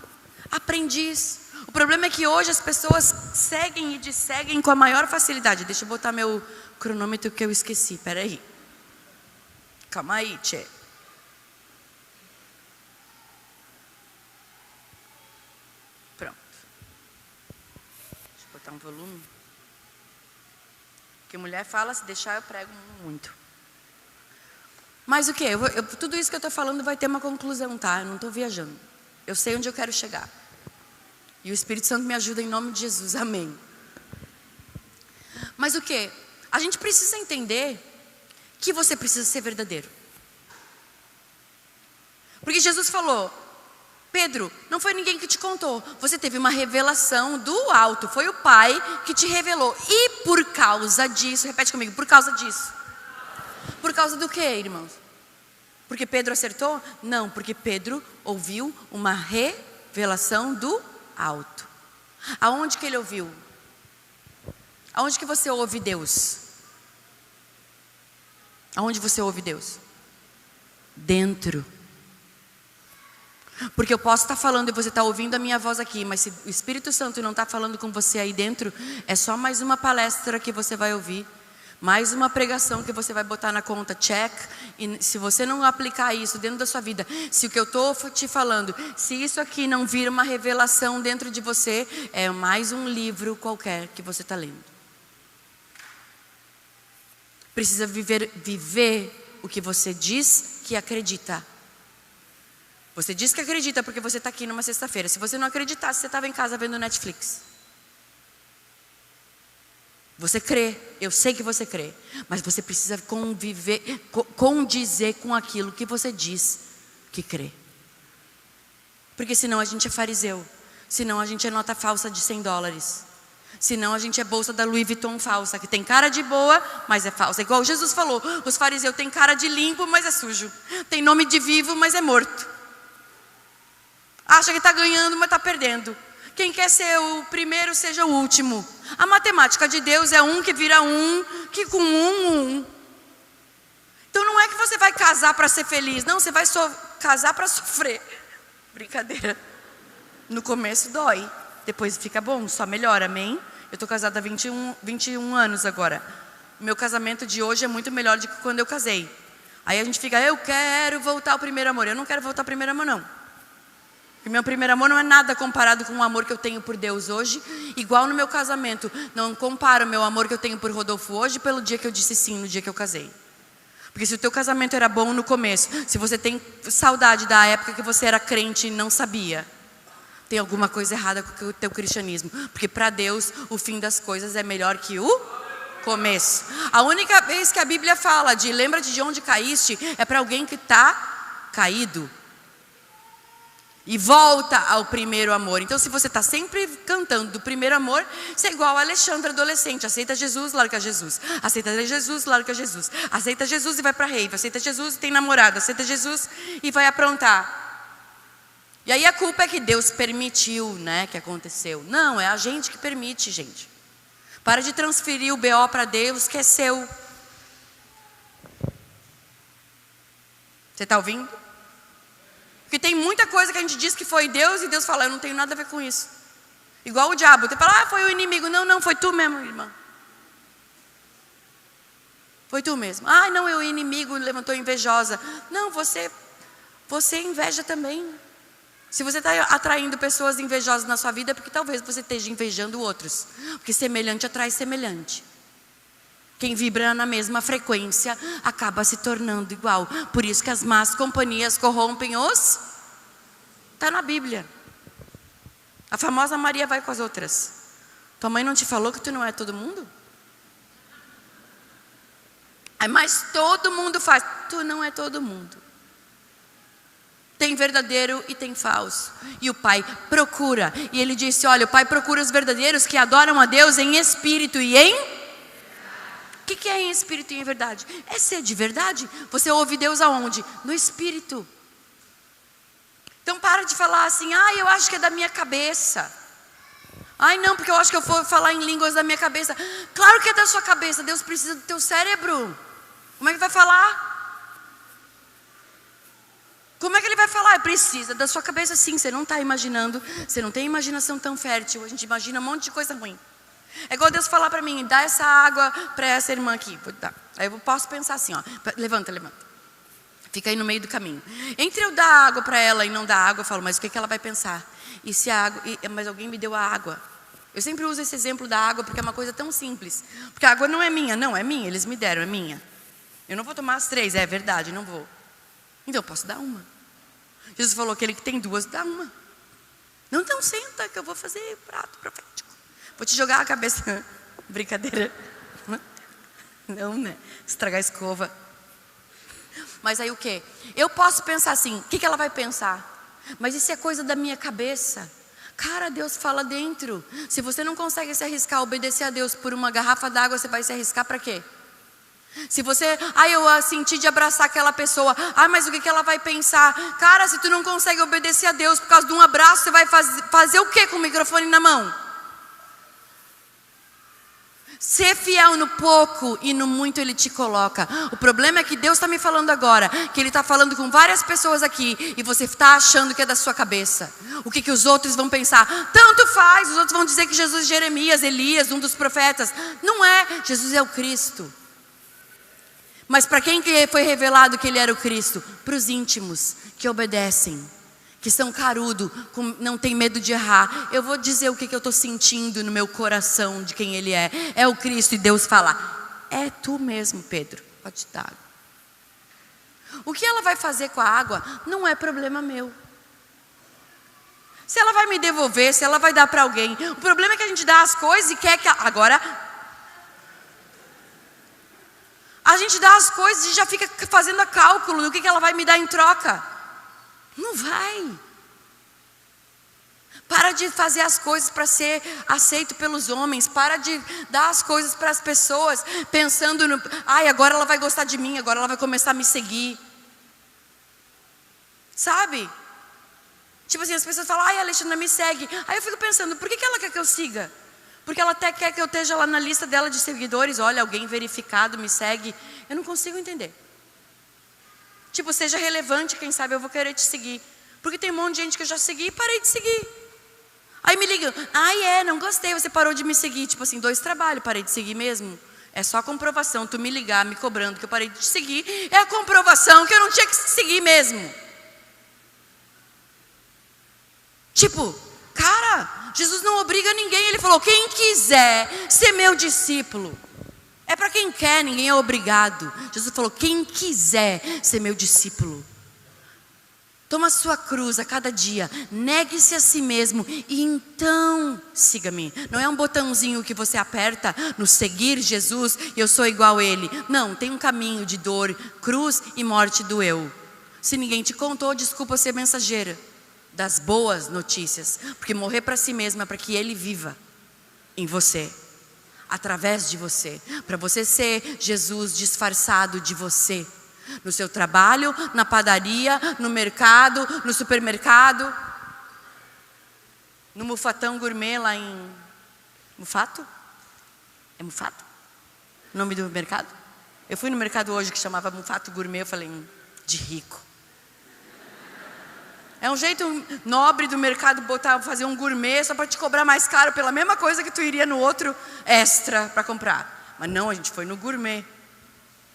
aprendiz. O problema é que hoje as pessoas seguem e desseguem com a maior facilidade. Deixa eu botar meu cronômetro que eu esqueci, peraí. Calma aí, tchê. Pronto. Deixa eu botar um volume. Porque mulher fala, se deixar eu prego muito. Mas o que? Tudo isso que eu estou falando vai ter uma conclusão, tá? Eu não estou viajando. Eu sei onde eu quero chegar. E o Espírito Santo me ajuda em nome de Jesus. Amém. Mas o que? A gente precisa entender que você precisa ser verdadeiro. Porque Jesus falou: Pedro, não foi ninguém que te contou. Você teve uma revelação do alto. Foi o Pai que te revelou. E por causa disso, repete comigo, por causa disso. Por causa do que, irmãos? Porque Pedro acertou? Não, porque Pedro ouviu uma revelação do alto. Aonde que ele ouviu? Aonde que você ouve Deus? Aonde você ouve Deus? Dentro. Porque eu posso estar falando e você está ouvindo a minha voz aqui, mas se o Espírito Santo não está falando com você aí dentro, é só mais uma palestra que você vai ouvir. Mais uma pregação que você vai botar na conta, check. E se você não aplicar isso dentro da sua vida, se o que eu estou te falando, se isso aqui não vir uma revelação dentro de você, é mais um livro qualquer que você está lendo. Precisa viver o que você diz que acredita. Você diz que acredita porque você está aqui numa sexta-feira. Se você não acreditasse, você estava em casa vendo Netflix. Você crê, eu sei que você crê, mas você precisa condizer com aquilo que você diz que crê. Porque senão a gente é fariseu, senão a gente é nota falsa de $100, senão a gente é bolsa da Louis Vuitton falsa, que tem cara de boa, mas é falsa. Igual Jesus falou, os fariseus têm cara de limpo, mas é sujo. Tem nome de vivo, mas é morto. Acha que está ganhando, mas está perdendo. Quem quer ser o primeiro, seja o último. A matemática de Deus é 1 que vira 1, que com 1. Então não é que você vai casar para ser feliz. Não, você vai casar para sofrer. Brincadeira. No começo dói. Depois fica bom, só melhora, amém? Eu estou casada há 21 anos agora. Meu casamento de hoje é muito melhor do que quando eu casei. Aí a gente fica, eu quero voltar ao primeiro amor. Eu não quero voltar ao primeiro amor, não. Porque meu primeiro amor não é nada comparado com o amor que eu tenho por Deus hoje. Igual no meu casamento, não comparo o meu amor que eu tenho por Rodolfo hoje pelo dia que eu disse sim, no dia que eu casei. Porque se o teu casamento era bom no começo, se você tem saudade da época que você era crente e não sabia, tem alguma coisa errada com o teu cristianismo. Porque para Deus, o fim das coisas é melhor que o começo. A única vez que a Bíblia fala de lembra-te de onde caíste, é para alguém que está caído. E volta ao primeiro amor. Então se você está sempre cantando do primeiro amor, você é igual a Alexandre adolescente. Aceita Jesus, larga Jesus. Aceita Jesus, larga Jesus. Aceita Jesus e vai para a rave. Aceita Jesus e tem namorado. Aceita Jesus e vai aprontar. E aí a culpa é que Deus permitiu, né, que aconteceu. Não, é a gente que permite, gente. Para de transferir o BO para Deus, que é seu. Você está ouvindo? Porque tem muita coisa que a gente diz que foi Deus e Deus fala, eu não tenho nada a ver com isso. Igual o diabo, você fala, foi o inimigo. Não, não, foi tu mesmo, irmã. Foi tu mesmo. Não, o inimigo levantou invejosa. Não, você inveja também. Se você está atraindo pessoas invejosas na sua vida, é porque talvez você esteja invejando outros. Porque semelhante atrai semelhante. Quem vibra na mesma frequência acaba se tornando igual. Por isso que as más companhias corrompem os... Está na Bíblia. A famosa Maria vai com as outras. Tua mãe não te falou que tu não é todo mundo? Mas todo mundo faz. Tu não é todo mundo. Tem verdadeiro e tem falso. E o Pai procura. E Ele disse, olha, o Pai procura os verdadeiros que adoram a Deus em espírito e em... O que é em espírito e em verdade? É ser de verdade. Você ouve Deus aonde? No espírito. Então para de falar assim, eu acho que é da minha cabeça. Não, porque eu acho que eu vou falar em línguas da minha cabeça. Claro que é da sua cabeça, Deus precisa do teu cérebro. Como é que vai falar? Como é que Ele vai falar? Precisa da sua cabeça sim, você não está imaginando. Você não tem imaginação tão fértil, a gente imagina um monte de coisa ruim. É igual Deus falar para mim, dá essa água para essa irmã aqui. Vou dar. Aí eu posso pensar assim, levanta. Fica aí no meio do caminho. Entre eu dar água para ela e não dar água, eu falo, mas o que ela vai pensar? E se a água, mas alguém me deu a água. Eu sempre uso esse exemplo da água porque é uma coisa tão simples. Porque a água não é minha, é minha, eles me deram, é minha. Eu não vou tomar as 3, é verdade, não vou. Então eu posso dar uma. Jesus falou que aquele que tem 2, dá uma. Não, então senta que eu vou fazer prato profético. Vou te jogar a cabeça. Brincadeira. Não, né? Estragar a escova. Mas aí o quê? Eu posso pensar assim, o que ela vai pensar? Mas isso é coisa da minha cabeça. Cara, Deus fala dentro. Se você não consegue se arriscar a obedecer a Deus por uma garrafa d'água, você vai se arriscar para quê? Se você, eu senti de abraçar aquela pessoa, mas o que ela vai pensar? Cara, se tu não consegue obedecer a Deus por causa de um abraço, você vai fazer o quê com o microfone na mão? Ser fiel no pouco e no muito Ele te coloca. O problema é que Deus está me falando agora, que Ele está falando com várias pessoas aqui, e você está achando que é da sua cabeça. O que os outros vão pensar? Tanto faz, os outros vão dizer que Jesus é Jeremias, Elias, um dos profetas. Não é, Jesus é o Cristo. Mas para quem que foi revelado que Ele era o Cristo? Para os íntimos, que obedecem, que são carudo, não tem medo de errar. Eu vou dizer o que eu estou sentindo no meu coração de quem Ele é. É o Cristo, e Deus fala, é tu mesmo, Pedro, pode te dar água. O que ela vai fazer com a água não é problema meu. Se ela vai me devolver, se ela vai dar para alguém. O problema é que a gente dá as coisas e quer que... Agora, a gente dá as coisas e já fica fazendo a cálculo do que ela vai me dar em troca. Não vai. Para de fazer as coisas para ser aceito pelos homens. Para de dar as coisas para as pessoas pensando no... Ai, agora ela vai gostar de mim, agora ela vai começar a me seguir. Sabe? Tipo assim, as pessoas falam, ai, a Alexandra me segue. Aí eu fico pensando, por que ela quer que eu siga? Porque ela até quer que eu esteja lá na lista dela de seguidores. Olha, alguém verificado me segue. Eu não consigo entender. Tipo, seja relevante, quem sabe eu vou querer te seguir. Porque tem um monte de gente que eu já segui e parei de seguir. Aí me ligam, não gostei, você parou de me seguir. Tipo assim, 2 trabalhos, parei de seguir mesmo. É só a comprovação, tu me ligar, me cobrando que eu parei de te seguir. É a comprovação que eu não tinha que seguir mesmo. Tipo, cara, Jesus não obriga ninguém. Ele falou, quem quiser ser meu discípulo. É para quem quer, ninguém é obrigado. Jesus falou, quem quiser ser meu discípulo. Toma a sua cruz a cada dia, negue-se a si mesmo e então siga-me. Não é um botãozinho que você aperta no seguir Jesus e eu sou igual a Ele. Não, tem um caminho de dor, cruz e morte do eu. Se ninguém te contou, desculpa ser mensageira das boas notícias, porque morrer para si mesmo é para que Ele viva em você, através de você, para você ser Jesus disfarçado de você, no seu trabalho, na padaria, no mercado, no supermercado, no Mufatão Gourmet lá em Mufato? É Mufato? O nome do mercado? Eu fui no mercado hoje que chamava Mufato Gourmet, eu falei, de rico. É um jeito nobre do mercado fazer um gourmet só para te cobrar mais caro pela mesma coisa que tu iria no outro extra para comprar. Mas não, a gente foi no gourmet.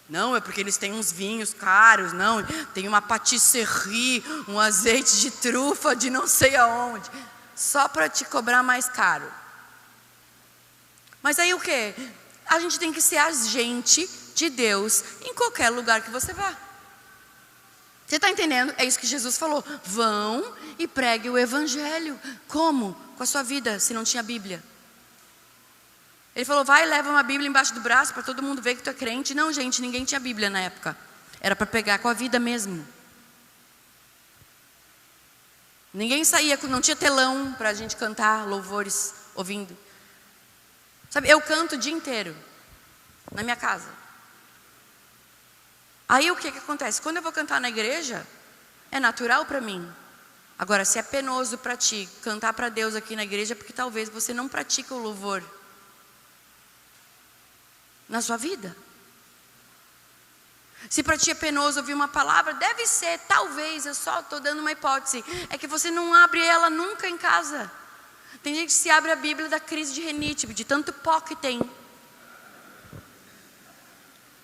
Não, é porque eles têm uns vinhos caros, não, tem uma patisserie, um azeite de trufa de não sei aonde. Só para te cobrar mais caro. Mas aí o quê? A gente tem que ser agente de Deus em qualquer lugar que você vá. Você está entendendo? É isso que Jesus falou. Vão e pregue o evangelho. Como? Com a sua vida, se não tinha Bíblia. Ele falou, vai e leva uma Bíblia embaixo do braço para todo mundo ver que tu é crente. Não, gente, ninguém tinha Bíblia na época. Era para pegar com a vida mesmo. Ninguém saía, não tinha telão para a gente cantar louvores ouvindo. Sabe, eu canto o dia inteiro na minha casa. Aí o que acontece? Quando eu vou cantar na igreja, é natural para mim. Agora, se é penoso para ti cantar para Deus aqui na igreja, é porque talvez você não pratica o louvor na sua vida. Se para ti é penoso ouvir uma palavra, deve ser, talvez, eu só estou dando uma hipótese, é que você não abre ela nunca em casa. Tem gente que se abre a Bíblia da crise de renite, de tanto pó que tem.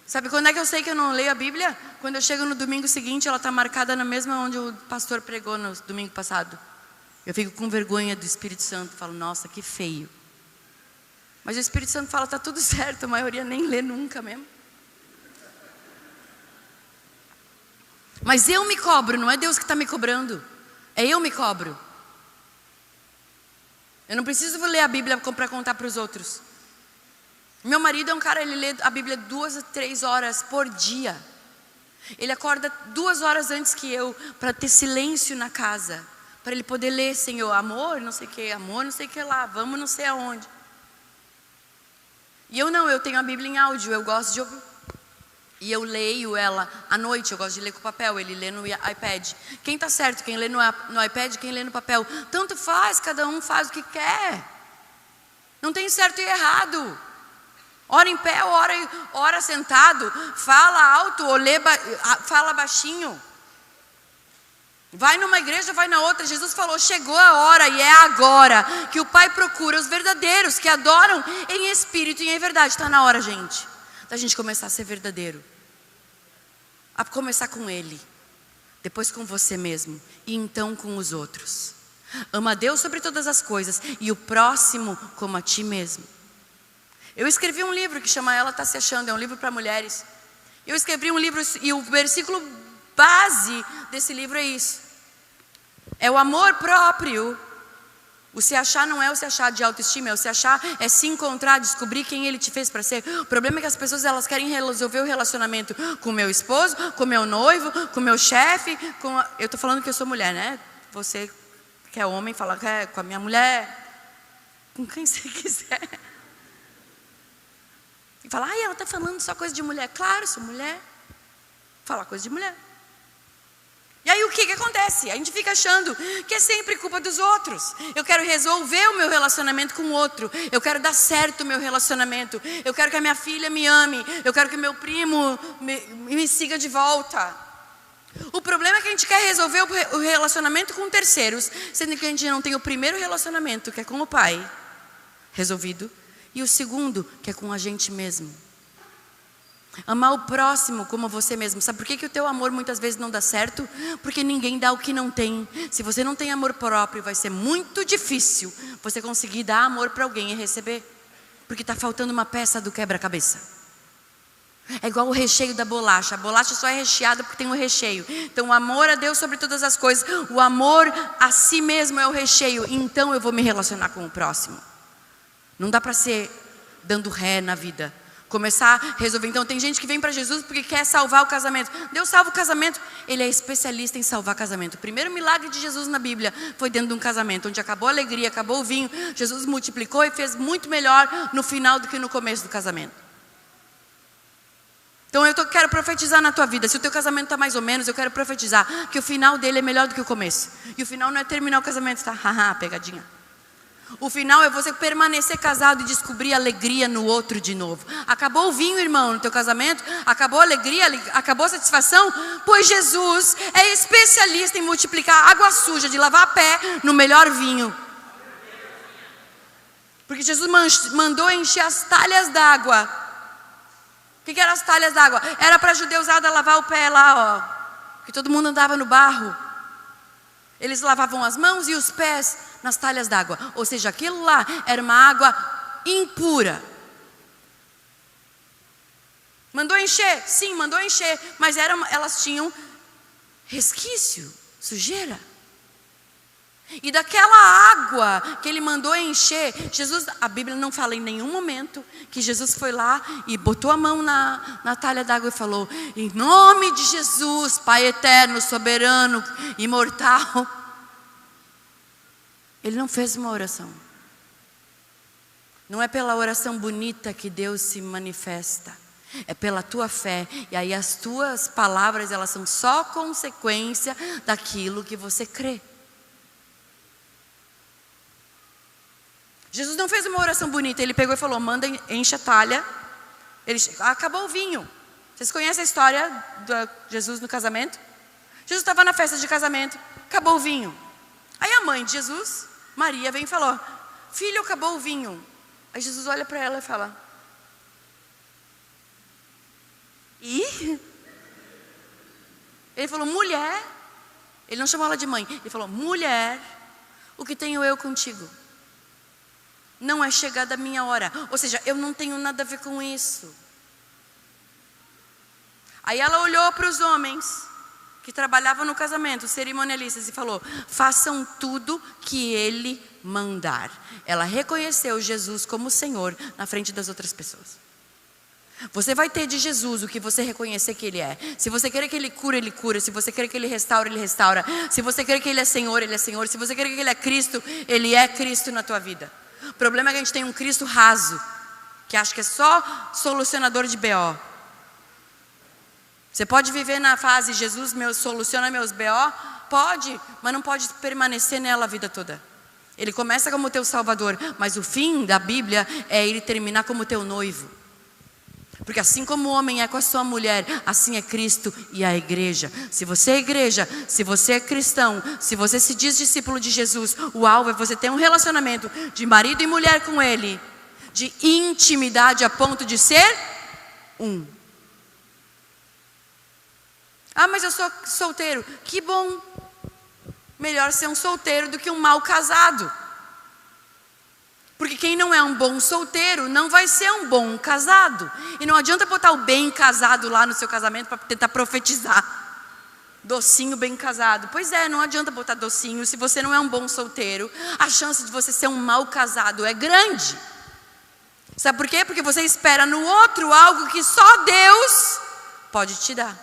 Sabe quando é que eu sei que eu não leio a Bíblia? Quando eu chego no domingo seguinte, ela está marcada na mesma onde o pastor pregou no domingo passado. Eu fico com vergonha do Espírito Santo, falo, nossa, que feio. Mas o Espírito Santo fala, está tudo certo, a maioria nem lê nunca mesmo. Mas eu me cobro, não é Deus que está me cobrando. É eu me cobro. Eu não preciso ler a Bíblia para contar para os outros. Meu marido é um cara, ele lê a Bíblia 2 a 3 horas por dia. Ele acorda 2 horas antes que eu, para ter silêncio na casa. Para ele poder ler, Senhor, amor, não sei o que, amor, não sei o que lá, vamos não sei aonde. E eu não, eu tenho a Bíblia em áudio, eu gosto de ouvir. E eu leio ela à noite, eu gosto de ler com papel, ele lê no iPad. Quem está certo, quem lê no iPad, quem lê no papel. Tanto faz, cada um faz o que quer. Não tem certo e errado. Ora em pé, ora sentado, fala alto ou fala baixinho. Vai numa igreja, vai na outra. Jesus falou, chegou a hora e é agora que o Pai procura os verdadeiros, que adoram em espírito e em verdade. Está na hora, gente, da gente começar a ser verdadeiro. A começar com Ele, depois com você mesmo e então com os outros. Ama a Deus sobre todas as coisas e o próximo como a ti mesmo. Eu escrevi um livro que chama Ela Tá Se Achando, é um livro para mulheres. Eu escrevi um livro e o versículo base desse livro é isso. É o amor próprio O se achar não é o se achar de autoestima, é o se achar, é se encontrar, descobrir quem ele te fez para ser. O problema é que as pessoas, elas querem resolver o relacionamento com o meu esposo, com o meu noivo, com o meu chefe, eu estou falando que eu sou mulher, né? Você que é homem, fala que é com a minha mulher, com quem você quiser. E fala, ela está falando só coisa de mulher. Claro, sou mulher. Falar coisa de mulher. E aí o que acontece? A gente fica achando que é sempre culpa dos outros. Eu quero resolver o meu relacionamento com o outro. Eu quero dar certo o meu relacionamento. Eu quero que a minha filha me ame. Eu quero que meu primo me siga de volta. O problema é que a gente quer resolver o relacionamento com terceiros, sendo que a gente não tem o primeiro relacionamento, que é com o Pai, resolvido, e o segundo, que é com a gente mesmo. Amar o próximo como você mesmo. Sabe por que o teu amor muitas vezes não dá certo? Porque ninguém dá o que não tem. Se você não tem amor próprio, vai ser muito difícil você conseguir dar amor para alguém e receber. Porque está faltando uma peça do quebra-cabeça. É igual o recheio da bolacha. A bolacha só é recheada porque tem um recheio. Então o amor a Deus sobre todas as coisas, o amor a si mesmo é o recheio. Então eu vou me relacionar com o próximo. Não dá para ser dando ré na vida. Começar a resolver. Então tem gente que vem para Jesus porque quer salvar o casamento. Deus salva o casamento. Ele é especialista em salvar casamento. O primeiro milagre de Jesus na Bíblia foi dentro de um casamento, onde acabou a alegria, acabou o vinho. Jesus multiplicou e fez muito melhor no final do que no começo do casamento. Então quero profetizar na tua vida. Se o teu casamento está mais ou menos, eu quero profetizar que o final dele é melhor do que o começo. E o final não é terminar o casamento, tá? Haha, pegadinha. O final é você permanecer casado e descobrir alegria no outro de novo. Acabou o vinho, irmão, no teu casamento? Acabou a alegria? Acabou a satisfação? Pois Jesus é especialista em multiplicar água suja de lavar a pé no melhor vinho. Porque Jesus mandou encher as talhas d'água. O que eram as talhas d'água? Era para a judeusada lavar o pé lá, ó. Que todo mundo andava no barro. Eles lavavam as mãos e os pés nas talhas d'água. Ou seja, aquilo lá era uma água impura. Mandou encher? Sim, mandou encher. Mas elas tinham resquício, sujeira. E daquela água que ele mandou encher, a Bíblia não fala em nenhum momento que Jesus foi lá e botou a mão na talha d'água e falou: em nome de Jesus, Pai eterno, soberano, imortal. Ele não fez uma oração. Não é pela oração bonita que Deus se manifesta. É pela tua fé. E aí as tuas palavras, elas são só consequência daquilo que você crê. Jesus não fez uma oração bonita. Ele pegou e falou: manda, enche a talha. Acabou o vinho. Vocês conhecem a história de Jesus no casamento? Jesus estava na festa de casamento. Acabou o vinho. Aí a mãe de Jesus, Maria, vem e falou: filho, acabou o vinho. Aí Jesus olha para ela e fala: e? Ele falou: mulher. Ele não chamou ela de mãe. Ele falou: mulher, o que tenho eu contigo? Não é chegada a minha hora. Ou seja, eu não tenho nada a ver com isso. Aí ela olhou para os homens que trabalhavam no casamento, os cerimonialistas, e falou: façam tudo que ele mandar. Ela reconheceu Jesus como Senhor na frente das outras pessoas. Você vai ter de Jesus o que você reconhecer que Ele é. Se você querer que Ele cura, Ele cura. Se você querer que Ele restaura, Ele restaura. Se você querer que Ele é Senhor, Ele é Senhor. Se você querer que Ele é Cristo, Ele é Cristo na tua vida. O problema é que a gente tem um Cristo raso, que acha que é só solucionador de BO. Você pode viver na fase Jesus soluciona meus BO? Pode, mas não pode permanecer nela a vida toda. Ele começa como teu Salvador, mas o fim da Bíblia é Ele terminar como teu noivo. Porque assim como o homem é com a sua mulher, assim é Cristo e a igreja. Se você é igreja, se você é cristão, se você se diz discípulo de Jesus, o alvo é você ter um relacionamento de marido e mulher com Ele, de intimidade a ponto de ser um. Ah, mas eu sou solteiro. Que bom. Melhor ser um solteiro do que um mal casado. Porque quem não é um bom solteiro não vai ser um bom casado. E não adianta botar o bem casado lá no seu casamento para tentar profetizar. docinho bem casado. Pois é, não adianta botar docinho. Se você não é um bom solteiro, a chance de você ser um mau casado é grande. Sabe por quê? Porque você espera no outro algo que só Deus pode te dar.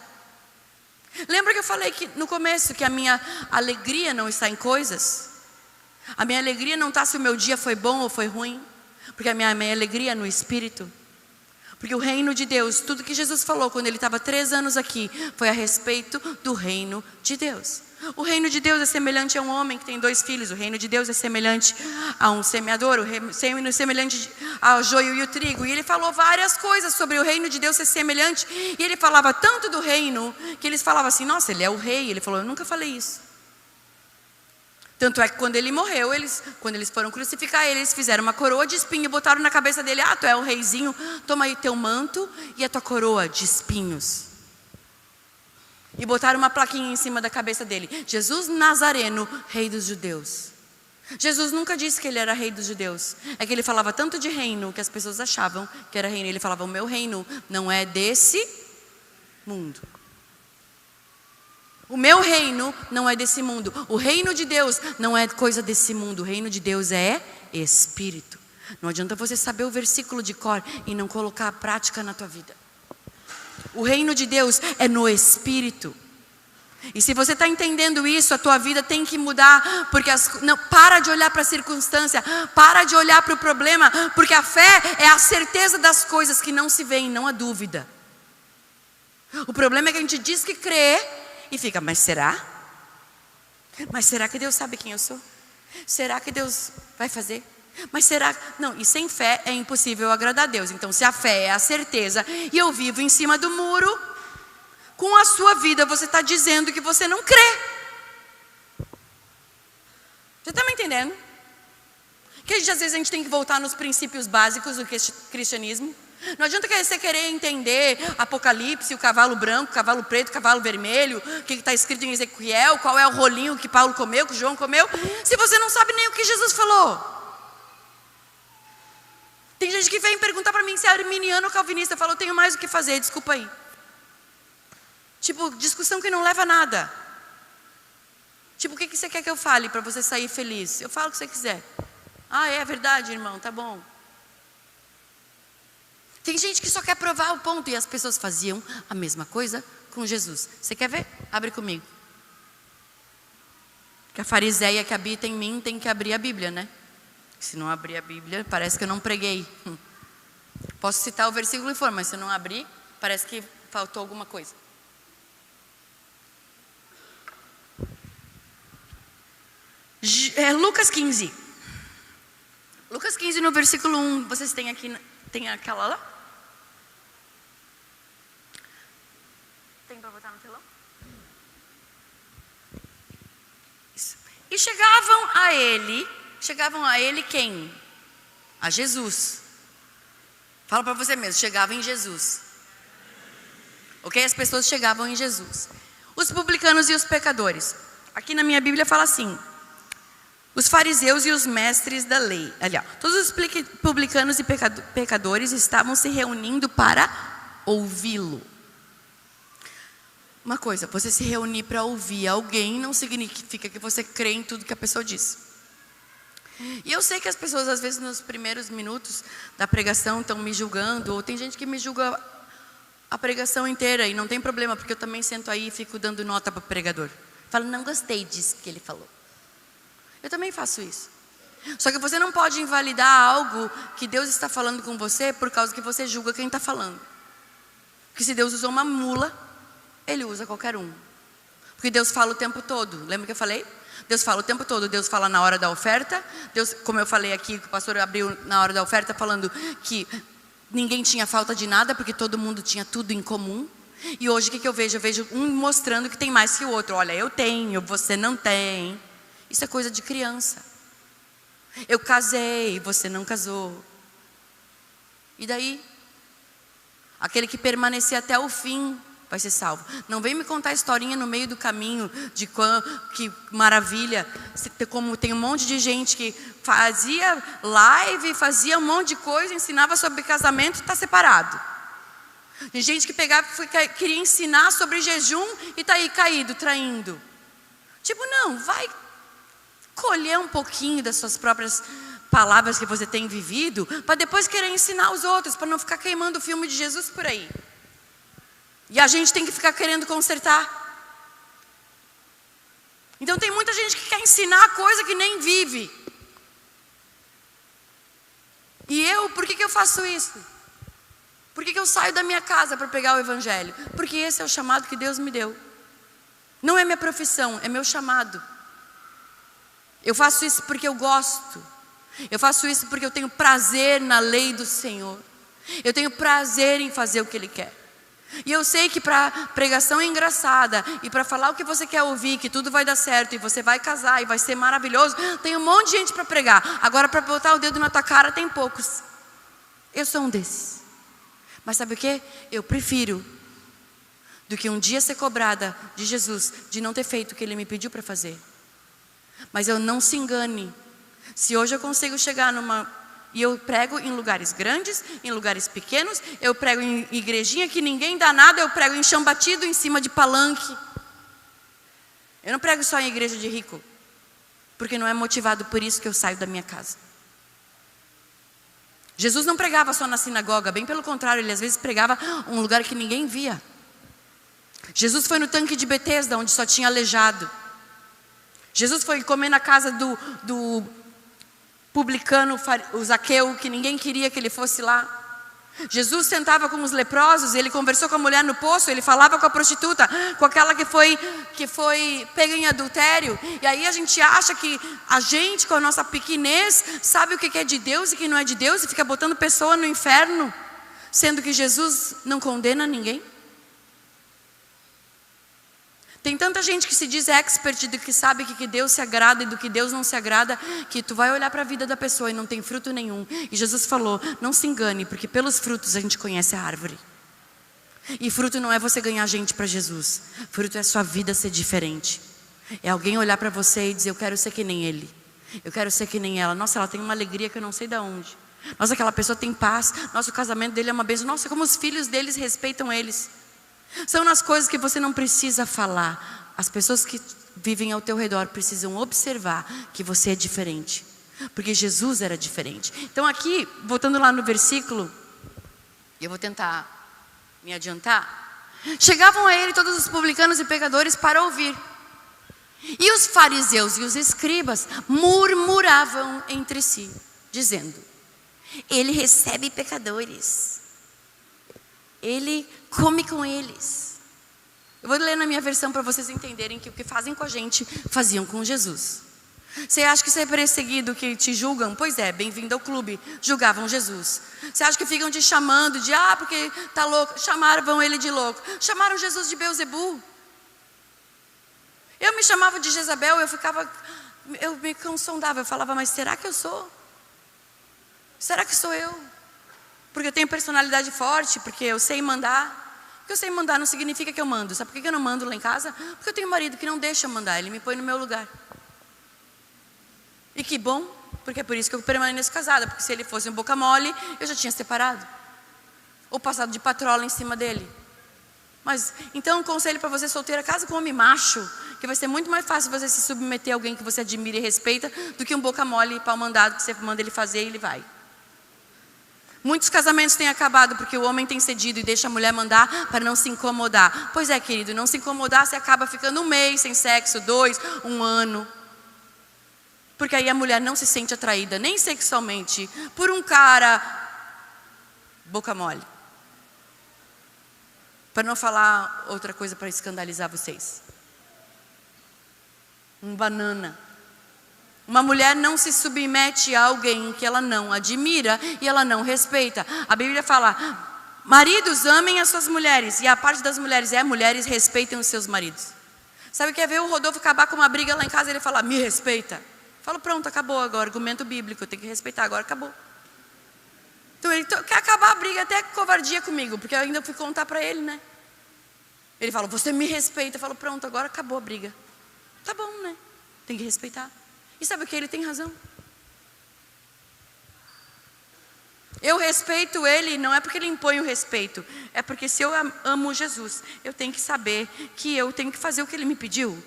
Lembra que eu falei que no começo que a minha alegria não está em coisas? A minha alegria não está se o meu dia foi bom ou foi ruim. Porque a minha alegria é no Espírito. Porque o reino de Deus, tudo que Jesus falou quando ele estava 3 anos aqui, foi a respeito do reino de Deus. O reino de Deus é semelhante a um homem que tem 2 filhos. O reino de Deus é semelhante a um semeador. O reino é semelhante ao joio e o trigo. E ele falou várias coisas sobre o reino de Deus ser semelhante. E ele falava tanto do reino, que eles falavam assim, nossa, ele é o rei. Ele falou, eu nunca falei isso. Tanto é que quando ele morreu, quando eles foram crucificar ele, eles fizeram uma coroa de espinho e botaram na cabeça dele, tu é o reizinho, toma aí teu manto e a tua coroa de espinhos. E botaram uma plaquinha em cima da cabeça dele, Jesus Nazareno, rei dos judeus. Jesus nunca disse que ele era rei dos judeus. É que ele falava tanto de reino que as pessoas achavam que era reino. Ele falava, o meu reino não é desse mundo. O meu reino não é desse mundo. O reino de Deus não é coisa desse mundo. O reino de Deus é Espírito. Não adianta você saber o versículo de cor e não colocar a prática na tua vida. O reino de Deus é no Espírito. E se você está entendendo isso, a tua vida tem que mudar. Porque para de olhar para a circunstância. Para de olhar para o problema. Porque a fé é a certeza das coisas que não se veem, não a dúvida. O problema é que a gente diz que crê e fica, mas será? Mas será que Deus sabe quem eu sou? Será que Deus vai fazer? Mas será? Não, e sem fé é impossível agradar a Deus. Então se a fé é a certeza e eu vivo em cima do muro, com a sua vida você está dizendo que você não crê. Você está me entendendo? Que às vezes a gente tem que voltar nos princípios básicos do cristianismo. Não adianta você querer entender Apocalipse, o cavalo branco, o cavalo preto, o cavalo vermelho, o que está escrito em Ezequiel, qual é o rolinho que Paulo comeu, que João comeu, se você não sabe nem o que Jesus falou. Tem gente que vem perguntar para mim se é arminiano ou calvinista. Eu falo, eu tenho mais o que fazer, desculpa aí. Tipo, discussão que não leva a nada. Tipo, o que você quer que eu fale para você sair feliz? Eu falo o que você quiser. É verdade, irmão, tá bom. Tem gente que só quer provar o ponto. E as pessoas faziam a mesma coisa com Jesus. Você quer ver? Abre comigo. Que a fariseia que habita em mim tem que abrir a Bíblia, né? Se não abrir a Bíblia, parece que eu não preguei. Posso citar o versículo e for, mas se eu não abrir, parece que faltou alguma coisa. Lucas 15. Lucas 15 no versículo 1. Vocês têm aqui, tem aquela lá? Tem para botar no telão? Isso. E chegavam a ele quem? A Jesus. Fala para você mesmo, chegava em Jesus. Ok? As pessoas chegavam em Jesus. Os publicanos e os pecadores. Aqui na minha Bíblia fala assim: os fariseus e os mestres da lei. Aliás, todos os publicanos e pecadores estavam se reunindo para ouvi-lo. Uma coisa, você se reunir para ouvir alguém não significa que você crê em tudo que a pessoa diz. E eu sei que as pessoas às vezes nos primeiros minutos da pregação estão me julgando, ou tem gente que me julga a pregação inteira, e não tem problema, porque eu também sento aí e fico dando nota para o pregador. Falo, não gostei disso que ele falou. Eu também faço isso. Só que você não pode invalidar algo que Deus está falando com você por causa que você julga quem está falando. Porque se Deus usou uma mula, Ele usa qualquer um. Porque Deus fala o tempo todo. Lembra que eu falei? Deus fala o tempo todo. Deus fala na hora da oferta. Deus, como eu falei aqui, que o pastor abriu na hora da oferta, falando que ninguém tinha falta de nada, porque todo mundo tinha tudo em comum. E hoje o que eu vejo? Eu vejo um mostrando que tem mais que o outro. Olha, eu tenho, você não tem. Isso é coisa de criança. Eu casei, você não casou. E daí? Aquele que permanecer até o fim vai ser salvo. Não vem me contar historinha no meio do caminho de que maravilha, como tem um monte de gente que fazia live, fazia um monte de coisa, ensinava sobre casamento e está separado. Tem gente que pegava e queria ensinar sobre jejum e está aí caído, traindo. Tipo, não, vai colher um pouquinho das suas próprias palavras que você tem vivido, para depois querer ensinar os outros, para não ficar queimando o filme de Jesus por aí. E a gente tem que ficar querendo consertar. Então tem muita gente que quer ensinar coisa que nem vive. E eu, por que eu faço isso? Por que eu saio da minha casa para pregar o evangelho? Porque esse é o chamado que Deus me deu. Não é minha profissão, é meu chamado. Eu faço isso porque eu gosto. Eu faço isso porque eu tenho prazer na lei do Senhor. Eu tenho prazer em fazer o que Ele quer. E eu sei que para pregação engraçada e para falar o que você quer ouvir, que tudo vai dar certo e você vai casar e vai ser maravilhoso, tem um monte de gente para pregar. Agora, para botar o dedo na tua cara, tem poucos. Eu sou um desses. Mas sabe o que? Eu prefiro do que um dia ser cobrada de Jesus de não ter feito o que Ele me pediu para fazer. Mas eu não se engane. Se hoje eu consigo chegar e eu prego em lugares grandes, em lugares pequenos, eu prego em igrejinha que ninguém dá nada, eu prego em chão batido, em cima de palanque. Eu não prego só em igreja de rico, porque não é motivado por isso que eu saio da minha casa. Jesus não pregava só na sinagoga, bem pelo contrário, Ele às vezes pregava um lugar que ninguém via. Jesus foi no tanque de Betesda, onde só tinha aleijado. Jesus foi comer na casa do publicano, o Zaqueu, que ninguém queria que ele fosse lá. Jesus sentava com os leprosos, ele conversou com a mulher no poço, ele falava com a prostituta, com aquela que foi pega em adultério. E aí a gente acha que a gente, com a nossa pequenez, sabe o que é de Deus e o que não é de Deus, e fica botando pessoa no inferno, sendo que Jesus não condena ninguém. Tem tanta gente que se diz expert do que sabe que Deus se agrada e do que Deus não se agrada, que tu vai olhar para a vida da pessoa e não tem fruto nenhum. E Jesus falou, não se engane, porque pelos frutos a gente conhece a árvore. E fruto não é você ganhar gente para Jesus. Fruto é a sua vida ser diferente. É alguém olhar para você e dizer, eu quero ser que nem ele. Eu quero ser que nem ela. Nossa, ela tem uma alegria que eu não sei de onde. Nossa, aquela pessoa tem paz. Nossa, o casamento dele é uma bênção. Nossa, como os filhos deles respeitam eles. São nas coisas que você não precisa falar. As pessoas que vivem ao teu redor precisam observar que você é diferente. Porque Jesus era diferente. Então aqui, voltando lá no versículo, eu vou tentar me adiantar. Chegavam a ele todos os publicanos e pecadores para ouvir. E os fariseus e os escribas murmuravam entre si, dizendo, ele recebe pecadores. Ele come com eles. Eu vou ler na minha versão para vocês entenderem que o que fazem com a gente, faziam com Jesus. Você acha que você é perseguido, que te julgam? Pois é, bem-vindo ao clube. Julgavam Jesus. Você acha que ficam te chamando de, porque tá louco? Chamaram ele de louco. Chamaram Jesus de Beelzebul. Eu me chamava de Jezabel, eu me consondava, eu falava, mas será que eu sou? Será que sou eu? Porque eu tenho personalidade forte, porque eu sei mandar. Porque eu sei mandar não significa que eu mando. Sabe por que eu não mando lá em casa? Porque eu tenho um marido que não deixa eu mandar, ele me põe no meu lugar. E que bom, porque é por isso que eu permaneço casada. Porque se ele fosse um boca mole, eu já tinha separado. Ou passado de patrola em cima dele. Mas, então, um conselho para você solteira, casa com um homem macho, que vai ser muito mais fácil você se submeter a alguém que você admira e respeita, do que um boca mole pau mandado que você manda ele fazer e ele vai. Muitos casamentos têm acabado porque o homem tem cedido e deixa a mulher mandar para não se incomodar. Pois é, querido, não se incomodar, você acaba ficando 1 mês sem sexo, 2, 1 ano. Porque aí a mulher não se sente atraída, nem sexualmente, por um cara boca mole. Para não falar outra coisa para escandalizar vocês. Um banana. Uma mulher não se submete a alguém que ela não admira e ela não respeita. A Bíblia fala, maridos amem as suas mulheres. E a parte das mulheres mulheres respeitem os seus maridos. Sabe o que é ver o Rodolfo acabar com uma briga lá em casa e ele falar, me respeita. Falo, pronto, acabou agora, argumento bíblico, eu tenho que respeitar, agora acabou. Então ele quer acabar a briga até covardia comigo, porque eu ainda fui contar para ele, né? Ele fala, você me respeita. Eu falo, pronto, agora acabou a briga. Tá bom, né? Tem que respeitar. E sabe o que? Ele tem razão. Eu respeito ele, não é porque ele impõe o respeito, é porque se eu amo Jesus, eu tenho que saber que eu tenho que fazer o que ele me pediu.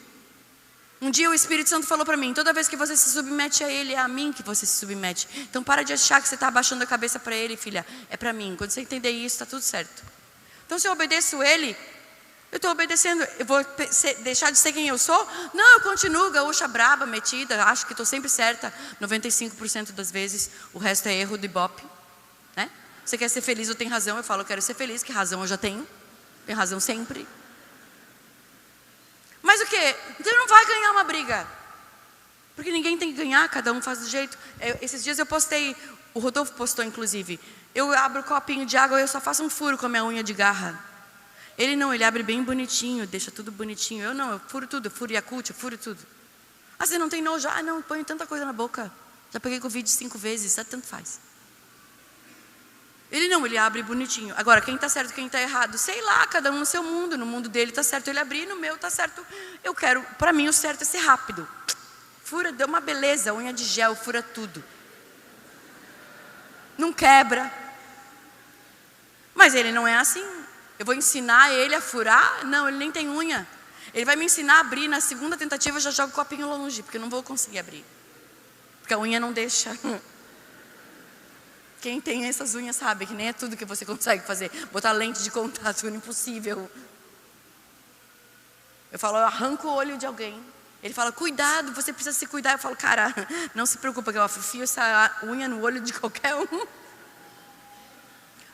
Um dia o Espírito Santo falou para mim: toda vez que você se submete a ele, é a mim que você se submete. Então para de achar que você está abaixando a cabeça para ele, filha, é para mim. Quando você entender isso, está tudo certo. Então se eu obedeço ele, eu estou obedecendo. Eu vou deixar de ser quem eu sou? Não, eu continuo gaúcha braba, metida, acho que estou sempre certa 95% das vezes. O resto é erro do ibope, né? Você quer ser feliz ou tem razão? Eu falo, eu quero ser feliz, que razão eu já tenho razão sempre. Mas o que? Então não vai ganhar uma briga, porque ninguém tem que ganhar, cada um faz do jeito. Esses dias eu postei, o Rodolfo postou inclusive, eu abro o copinho de água e eu só faço um furo com a minha unha de garra. Ele não, ele abre bem bonitinho, deixa tudo bonitinho. Eu não, eu furo tudo, eu furo Yakult, eu furo tudo. Ah, você não tem nojo? Ah, não, eu ponho tanta coisa na boca. Já peguei Covid 5 vezes, tanto faz. Ele não, ele abre bonitinho. Agora, quem está certo, quem está errado? Sei lá, cada um no seu mundo. No mundo dele está certo ele abrir, no meu está certo. Eu quero, para mim o certo é ser rápido. Fura, deu uma beleza, unha de gel, fura tudo. Não quebra. Mas ele não é assim. Eu vou ensinar ele a furar? Não, ele nem tem unha. Ele vai me ensinar a abrir, na segunda tentativa eu já jogo o copinho longe, porque eu não vou conseguir abrir. Porque a unha não deixa. Quem tem essas unhas sabe que nem é tudo que você consegue fazer. Botar lente de contato é impossível. Eu falo, eu arranco o olho de alguém. Ele fala, cuidado, você precisa se cuidar. Eu falo, cara, não se preocupa que eu afio essa unha no olho de qualquer um.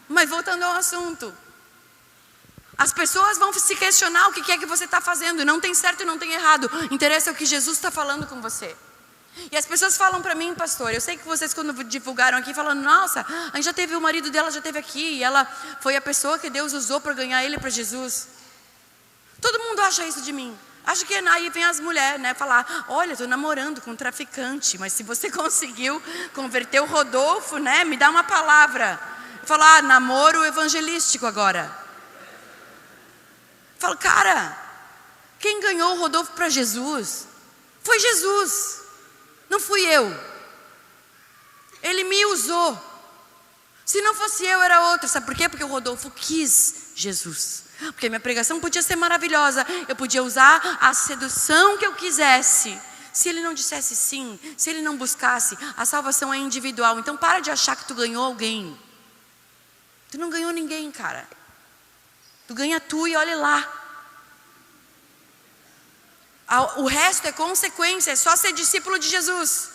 Mas voltando ao assunto. As pessoas vão se questionar o que é que você está fazendo. Não tem certo e não tem errado. Interessa o que Jesus está falando com você. E as pessoas falam para mim, pastor, eu sei que vocês quando divulgaram aqui, falando, nossa, a gente já teve, o marido dela já teve aqui, e ela foi a pessoa que Deus usou para ganhar ele para Jesus. Todo mundo acha isso de mim. Acho que aí vem as mulheres, né, falar, olha, estou namorando com um traficante, mas se você conseguiu converter o Rodolfo, né, me dá uma palavra. Eu falo, namoro evangelístico agora. Eu falo, cara, quem ganhou o Rodolfo para Jesus foi Jesus. Não fui eu. Ele me usou. Se não fosse eu, era outro. Sabe por quê? Porque o Rodolfo quis Jesus. Porque minha pregação podia ser maravilhosa. Eu podia usar a sedução que eu quisesse. Se ele não dissesse sim, se ele não buscasse, a salvação é individual. Então para de achar que tu ganhou alguém. Tu não ganhou ninguém, cara. Tu ganha tu e olha lá. O resto é consequência, é só ser discípulo de Jesus.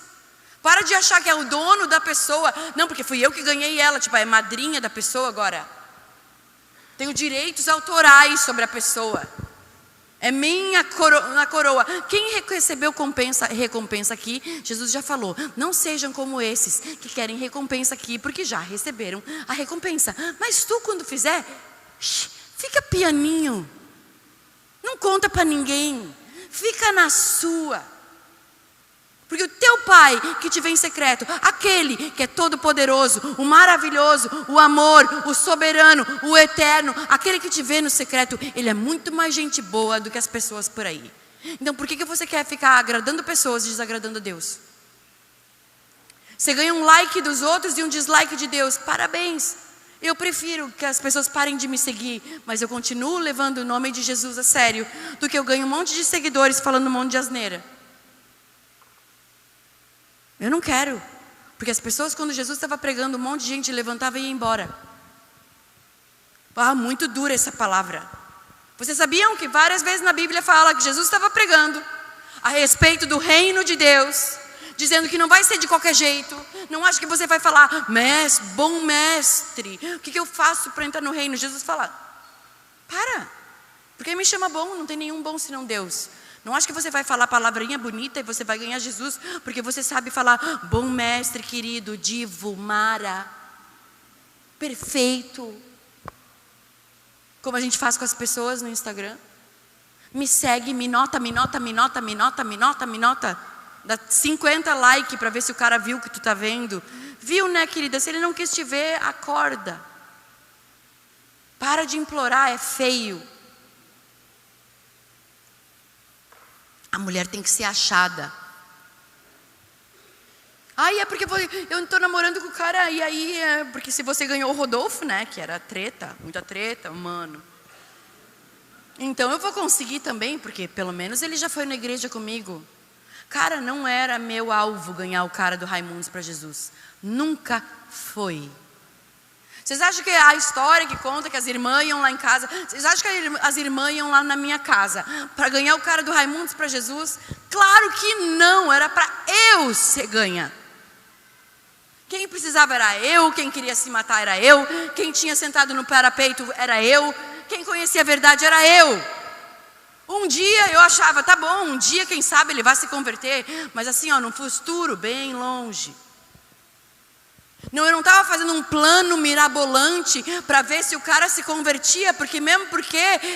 Para de achar que é o dono da pessoa. Não, porque fui eu que ganhei ela, tipo, é madrinha da pessoa agora. Tenho direitos autorais sobre a pessoa. É minha coroa. Quem recebeu recompensa aqui, Jesus já falou, não sejam como esses que querem recompensa aqui, porque já receberam a recompensa. Mas tu quando fizer, fica pianinho. Não conta para ninguém. Fica na sua. Porque o teu pai que te vê em secreto, aquele que é todo poderoso, o maravilhoso, o amor, o soberano, o eterno, aquele que te vê no secreto, ele é muito mais gente boa do que as pessoas por aí. Então por que você quer ficar agradando pessoas e desagradando a Deus? Você ganha um like dos outros e um dislike de Deus, parabéns. Eu prefiro que as pessoas parem de me seguir, mas eu continuo levando o nome de Jesus a sério, do que eu ganho um monte de seguidores falando um monte de asneira. Eu não quero, porque as pessoas quando Jesus estava pregando, um monte de gente levantava e ia embora. Muito dura essa palavra. Vocês sabiam que várias vezes na Bíblia fala que Jesus estava pregando a respeito do reino de Deus, dizendo que não vai ser de qualquer jeito. Não acho que você vai falar, mestre, bom mestre, o que eu faço para entrar no reino? Jesus fala, para, porque me chama bom, não tem nenhum bom senão Deus. Não acho que você vai falar palavrinha bonita e você vai ganhar Jesus, porque você sabe falar, bom mestre querido, divo, mara, perfeito. Como a gente faz com as pessoas no Instagram. Me segue, me nota. Dá 50 likes para ver se o cara viu o que tu tá vendo. Viu, né, querida? Se ele não quis te ver, acorda. Para de implorar, é feio. A mulher tem que ser achada. É porque eu tô namorando com o cara, e aí porque se você ganhou o Rodolfo, né, que era treta, muita treta, mano. Então eu vou conseguir também, porque pelo menos ele já foi na igreja comigo. Cara, não era meu alvo ganhar o cara do Raimundos para Jesus. Nunca foi. Vocês acham que a história que conta que as irmãs iam lá em casa, vocês acham que as irmãs iam lá na minha casa para ganhar o cara do Raimundos para Jesus? Claro que não, era para eu ser ganha. Quem precisava era eu, quem queria se matar era eu, quem tinha sentado no parapeito era eu, quem conhecia a verdade era eu. Um dia eu achava, tá bom, um dia quem sabe ele vai se converter, mas assim, num futuro bem longe. Não, eu não estava fazendo um plano mirabolante para ver se o cara se convertia, porque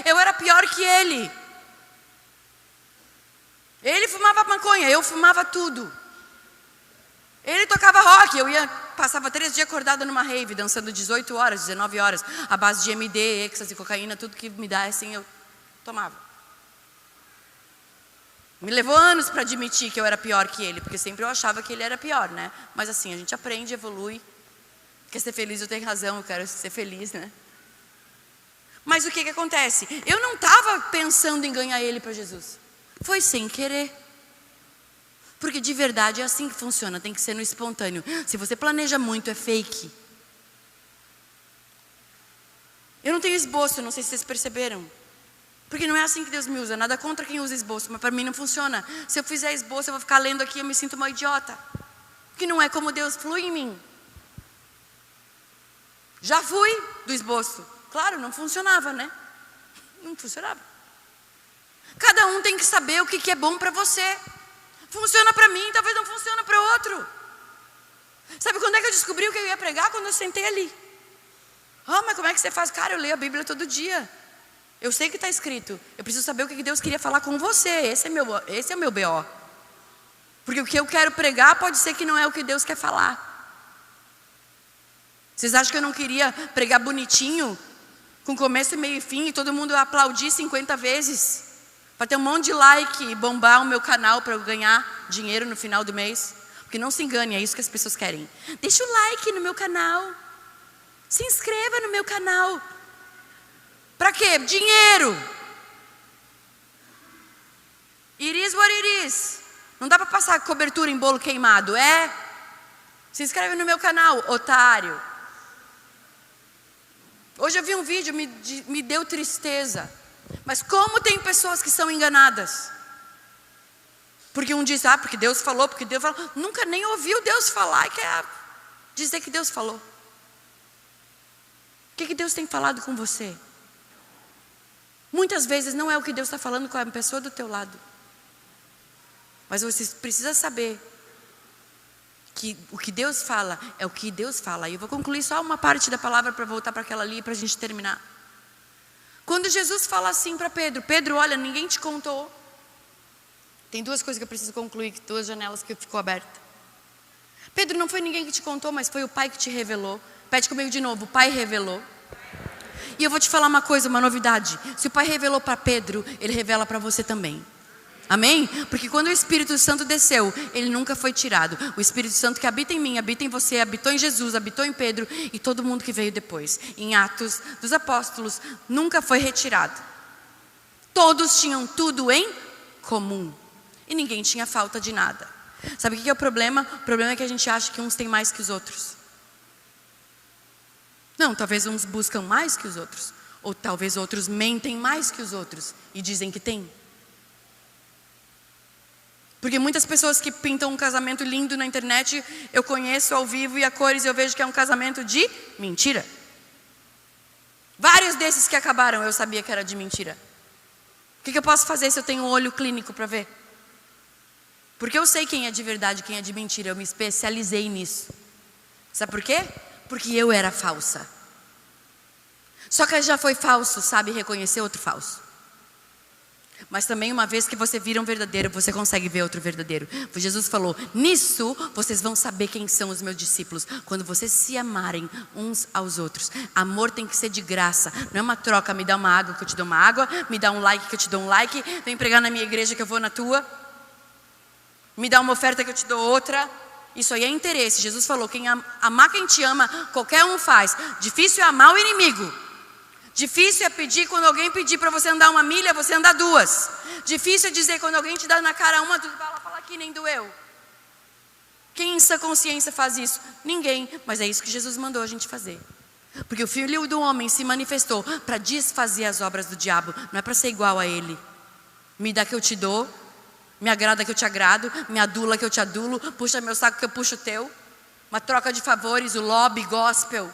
eu era pior que ele. Ele fumava maconha, eu fumava tudo. Ele tocava rock, passava 3 dias acordada numa rave, dançando 18 horas, 19 horas, à base de MD, êxtase, cocaína, tudo que me dá assim, eu tomava. Me levou anos para admitir que eu era pior que ele, porque sempre eu achava que ele era pior, né? Mas assim, a gente aprende, evolui. Quer ser feliz, eu tenho razão, eu quero ser feliz, né? Mas o que acontece? Eu não estava pensando em ganhar ele para Jesus. Foi sem querer. Porque de verdade é assim que funciona, tem que ser no espontâneo. Se você planeja muito, é fake. Eu não tenho esboço, não sei se vocês perceberam. Porque não é assim que Deus me usa, nada contra quem usa esboço, mas para mim não funciona. Se eu fizer esboço, eu vou ficar lendo aqui, eu me sinto uma idiota. Porque não é como Deus flui em mim. Já fui do esboço. Claro, não funcionava, né? Não funcionava. Cada um tem que saber o que é bom para você. Funciona para mim, talvez não funcione para outro. Sabe quando é que eu descobri o que eu ia pregar? Quando eu sentei ali. Mas como é que você faz? Cara, eu leio a Bíblia todo dia. Eu sei o que está escrito. Eu preciso saber o que Deus queria falar com você. Esse é o meu BO. Porque o que eu quero pregar pode ser que não é o que Deus quer falar. Vocês acham que eu não queria pregar bonitinho, com começo, meio e fim, e todo mundo aplaudir 50 vezes? Para ter um monte de like e bombar o meu canal para eu ganhar dinheiro no final do mês? Porque não se engane, é isso que as pessoas querem. Deixa o like no meu canal. Se inscreva no meu canal. Para quê? Dinheiro. It is what it is. Não dá para passar cobertura em bolo queimado, é? Se inscreve no meu canal, otário. Hoje eu vi um vídeo, me deu tristeza. Mas como tem pessoas que são enganadas? Porque um diz, porque Deus falou, porque Deus falou. Nunca nem ouviu Deus falar e quer dizer que Deus falou. O que Deus tem falado com você? Muitas vezes não é o que Deus está falando com a pessoa do teu lado. Mas você precisa saber que o que Deus fala é o que Deus fala. E eu vou concluir só uma parte da palavra para voltar para aquela ali, para a gente terminar. Quando Jesus fala assim para Pedro, Pedro, olha, ninguém te contou. Tem 2 coisas que eu preciso concluir, 2 janelas que ficou aberta. Pedro, não foi ninguém que te contou, mas foi o Pai que te revelou. Pede comigo de novo, o Pai revelou. E eu vou te falar uma coisa, uma novidade. Se o Pai revelou para Pedro, Ele revela para você também. Amém? Porque quando o Espírito Santo desceu, ele nunca foi tirado. O Espírito Santo que habita em mim, habita em você, habitou em Jesus, habitou em Pedro e todo mundo que veio depois. Em Atos dos Apóstolos, nunca foi retirado. Todos tinham tudo em comum. E ninguém tinha falta de nada. Sabe o que é o problema? O problema é que a gente acha que uns têm mais que os outros. Não, talvez uns buscam mais que os outros. Ou talvez outros mentem mais que os outros e dizem que tem. Porque muitas pessoas que pintam um casamento lindo na internet, eu conheço ao vivo e a cores, eu vejo que é um casamento de mentira. Vários desses que acabaram, eu sabia que era de mentira. O que eu posso fazer se eu tenho um olho clínico para ver? Porque eu sei quem é de verdade, quem é de mentira. Eu me especializei nisso. Sabe por quê? Porque eu era falsa. Só que já foi falso, sabe reconhecer outro falso. Mas também uma vez que você vira um verdadeiro, você consegue ver outro verdadeiro. Jesus falou, nisso vocês vão saber quem são os meus discípulos. Quando vocês se amarem uns aos outros. Amor tem que ser de graça. Não é uma troca, me dá uma água que eu te dou uma água. Me dá um like que eu te dou um like. Vem pregar na minha igreja que eu vou na tua. Me dá uma oferta que eu te dou outra. Isso aí é interesse. Jesus falou, amar quem te ama, qualquer um faz. Difícil é amar o inimigo. Difícil é pedir quando alguém pedir para você andar 1 milha, você andar 2. Difícil é dizer quando alguém te dá na cara uma, tu fala aqui, nem doeu. Quem em sua consciência faz isso? Ninguém, mas é isso que Jesus mandou a gente fazer. Porque o Filho do Homem se manifestou para desfazer as obras do diabo, não é para ser igual a ele. Me dá que eu te dou, me agrada que eu te agrado, me adula que eu te adulo, puxa meu saco que eu puxo o teu. Uma troca de favores, o lobby, gospel.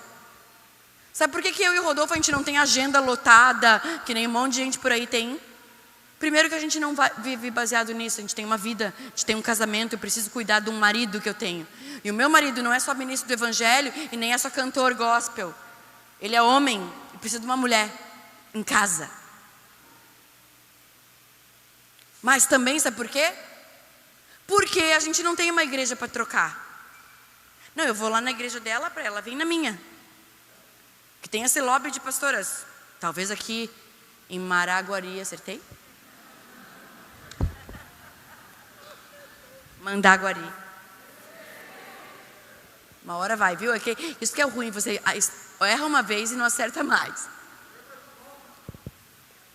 Sabe por que eu e o Rodolfo a gente não tem agenda lotada, que nem um monte de gente por aí tem? Primeiro que a gente não vive baseado nisso, a gente tem uma vida, a gente tem um casamento, eu preciso cuidar de um marido que eu tenho. E o meu marido não é só ministro do evangelho e nem é só cantor gospel. Ele é homem e precisa de uma mulher em casa. Mas também, sabe por quê? Porque a gente não tem uma igreja para trocar. Não, eu vou lá na igreja dela para ela vir na minha. Que tem esse lobby de pastoras. Talvez aqui em Maraguari, acertei? Mandaguari. Uma hora vai, viu? Isso que é ruim, você erra uma vez e não acerta mais.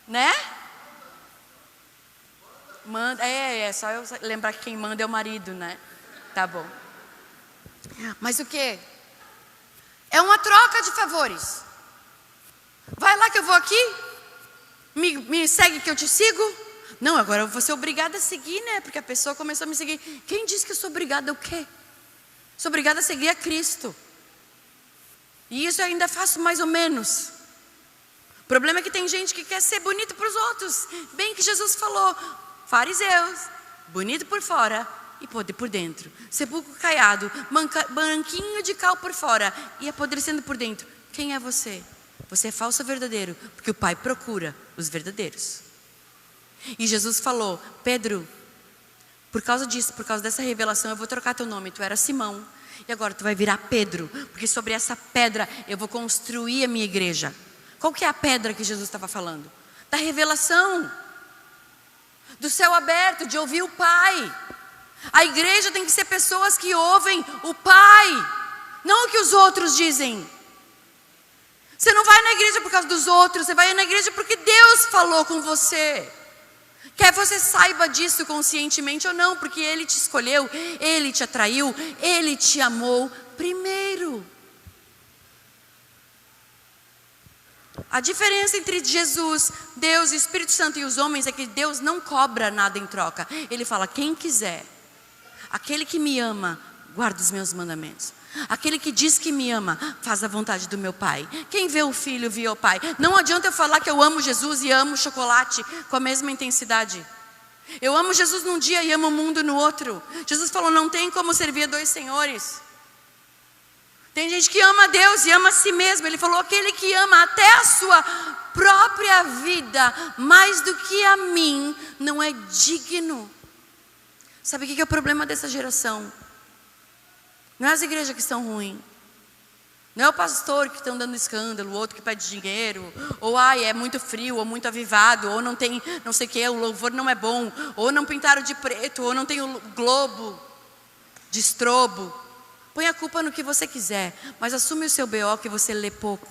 Né? Manda, só eu lembrar que quem manda é o marido, né? Tá bom. Mas o quê? É uma troca de favores. Vai lá que eu vou aqui. Me segue que eu te sigo. Não, agora eu vou ser obrigada a seguir, né? Porque a pessoa começou a me seguir. Quem disse que eu sou obrigada a o quê? Sou obrigada a seguir a Cristo. E isso eu ainda faço mais ou menos. O problema é que tem gente que quer ser bonito para os outros. Bem que Jesus falou, fariseus, bonito por fora e podre por dentro. Sepulcro caiado, branquinho de cal por fora e apodrecendo por dentro. Quem é você? Você é falso ou verdadeiro? Porque o Pai procura os verdadeiros. E Jesus falou, Pedro, por causa disso, por causa dessa revelação, eu vou trocar teu nome. Tu era Simão e agora tu vai virar Pedro. Porque sobre essa pedra eu vou construir a minha igreja. Qual que é a pedra que Jesus estava falando? Da revelação. Do céu aberto, de ouvir o Pai. A igreja tem que ser pessoas que ouvem o Pai. Não o que os outros dizem. Você não vai na igreja por causa dos outros. Você vai na igreja porque Deus falou com você. Quer você saiba disso conscientemente ou não, porque Ele te escolheu, Ele te atraiu, Ele te amou primeiro. A diferença entre Jesus, Deus, o Espírito Santo e os homens é que Deus não cobra nada em troca. Ele fala, quem quiser, aquele que me ama, guarda os meus mandamentos. Aquele que diz que me ama, faz a vontade do meu Pai. Quem vê o Filho, vê o Pai. Não adianta eu falar que eu amo Jesus e amo chocolate com a mesma intensidade. Eu amo Jesus num dia e amo o mundo no outro. Jesus falou, não tem como servir a 2 senhores. Tem gente que ama a Deus e ama a si mesmo. Ele falou, aquele que ama até a sua própria vida, mais do que a mim, não é digno. Sabe o que é o problema dessa geração? Não é as igrejas que são ruins. Não é o pastor que estão dando escândalo, o outro que pede dinheiro, ou é muito frio, ou muito avivado, ou não tem não sei o que, o louvor não é bom, ou não pintaram de preto, ou não tem o globo de estrobo. Põe a culpa no que você quiser, mas assume o seu BO que você lê pouco.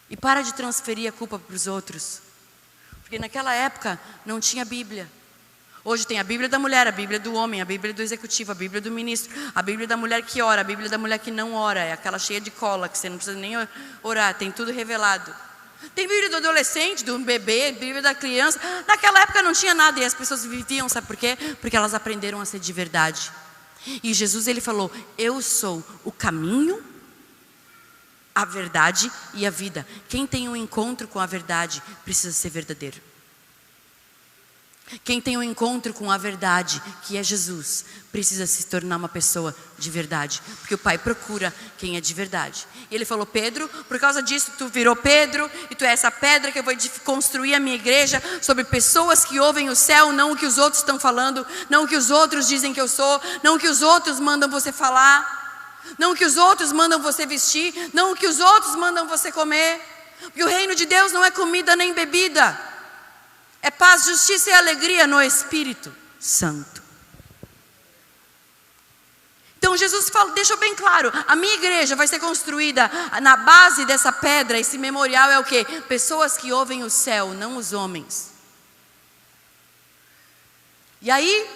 E para de transferir a culpa para os outros. Porque naquela época não tinha Bíblia. Hoje tem a Bíblia da mulher, a Bíblia do homem, a Bíblia do executivo, a Bíblia do ministro, a Bíblia da mulher que ora, a Bíblia da mulher que não ora, é aquela cheia de cola, que você não precisa nem orar, tem tudo revelado. Tem Bíblia do adolescente, do bebê, Bíblia da criança. Naquela época não tinha nada e as pessoas viviam, sabe por quê? Porque elas aprenderam a ser de verdade. E Jesus, ele falou, eu sou o caminho, a verdade e a vida. Quem tem um encontro com a verdade precisa ser verdadeiro. Quem tem um encontro com a verdade, que é Jesus, precisa se tornar uma pessoa de verdade. Porque o Pai procura quem é de verdade. E Ele falou, Pedro, por causa disso tu virou Pedro, e tu é essa pedra que eu vou construir a minha igreja, sobre pessoas que ouvem o céu, não o que os outros estão falando, não o que os outros dizem que eu sou, não o que os outros mandam você falar, não o que os outros mandam você vestir, não o que os outros mandam você comer. Porque o reino de Deus não é comida nem bebida. É paz, justiça e alegria no Espírito Santo. Então Jesus deixou bem claro, a minha igreja vai ser construída na base dessa pedra. Esse memorial é o quê? Pessoas que ouvem o céu, não os homens. E aí,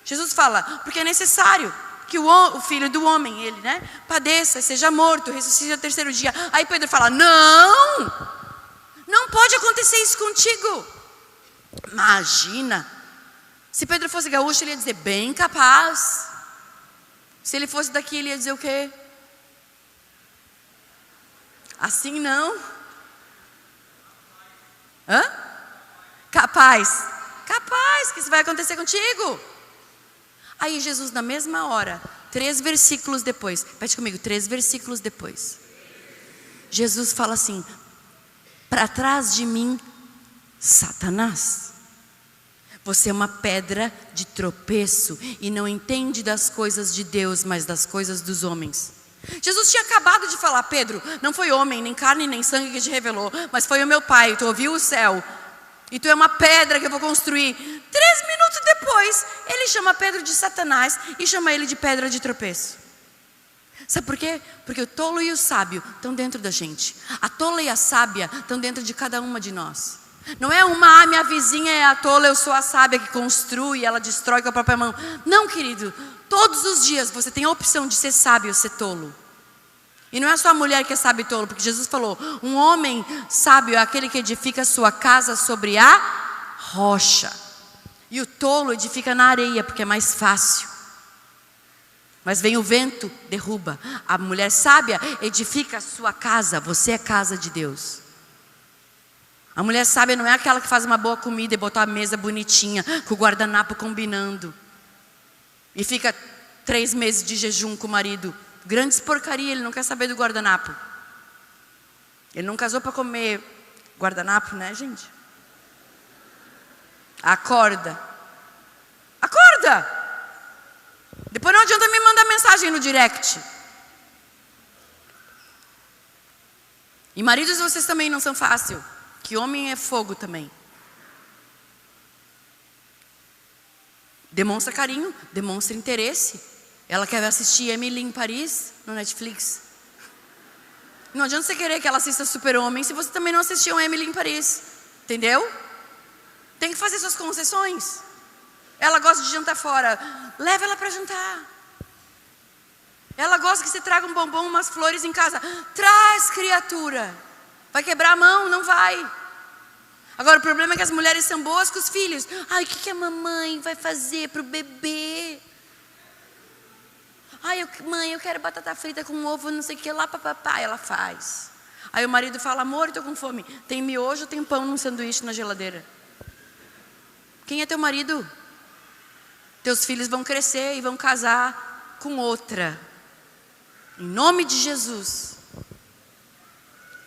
Jesus fala, porque é necessário que o filho do homem, ele, padeça, seja morto, ressuscite ao terceiro dia. Aí Pedro fala, não pode acontecer isso contigo. Imagina, se Pedro fosse gaúcho, ele ia dizer, bem capaz. Se ele fosse daqui, ele ia dizer o quê? Assim não. Capaz que isso vai acontecer contigo. Aí Jesus, na mesma hora, 3 versículos depois, repete comigo, 3 versículos depois, Jesus fala assim, para trás de mim, Satanás, você é uma pedra de tropeço e não entende das coisas de Deus, mas das coisas dos homens. Jesus tinha acabado de falar, Pedro, não foi homem, nem carne, nem sangue que te revelou, mas foi o meu Pai, tu ouviu o céu. E tu é uma pedra que eu vou construir. 3 minutos depois, ele chama Pedro de Satanás e chama ele de pedra de tropeço. Sabe por quê? Porque o tolo e o sábio estão dentro da gente. A tola e a sábia estão dentro de cada uma de nós. Não é minha vizinha é a tola, eu sou a sábia que construi, ela destrói com a própria mão. Não, querido, todos os dias você tem a opção de ser sábio ou ser tolo. E não é só a mulher que é sábio e tolo, porque Jesus falou, um homem sábio é aquele que edifica a sua casa sobre a rocha. E o tolo edifica na areia, porque é mais fácil. Mas vem o vento, derruba. A mulher sábia edifica a sua casa, você é casa de Deus. A mulher sábia não é aquela que faz uma boa comida e bota a mesa bonitinha, com o guardanapo combinando. E fica 3 meses de jejum com o marido. Grandes porcaria, ele não quer saber do guardanapo. Ele não casou para comer guardanapo, né, gente? Acorda. Depois não adianta me mandar mensagem no direct. E maridos, vocês também não são fácil. Que homem é fogo também. Demonstra carinho, demonstra interesse. Ela quer assistir Emily em Paris no Netflix. Não adianta você querer que ela assista Super-Homem se você também não assistiu Emily em Paris. Entendeu? Tem que fazer suas concessões. Ela gosta de jantar fora. Leva ela para jantar. Ela gosta que você traga um bombom, umas flores em casa. Traz, criatura. Vai quebrar a mão? Não vai. Agora o problema é que as mulheres são boas com os filhos. Ai, o que a mamãe vai fazer para o bebê? Ai, mãe, eu quero batata frita com ovo, não sei o que lá, papapá. Ela faz. Aí o marido fala, amor, eu tô com fome. Tem miojo, tem pão num sanduíche na geladeira. Quem é teu marido? Teus filhos vão crescer e vão casar com outra. Em nome de Jesus.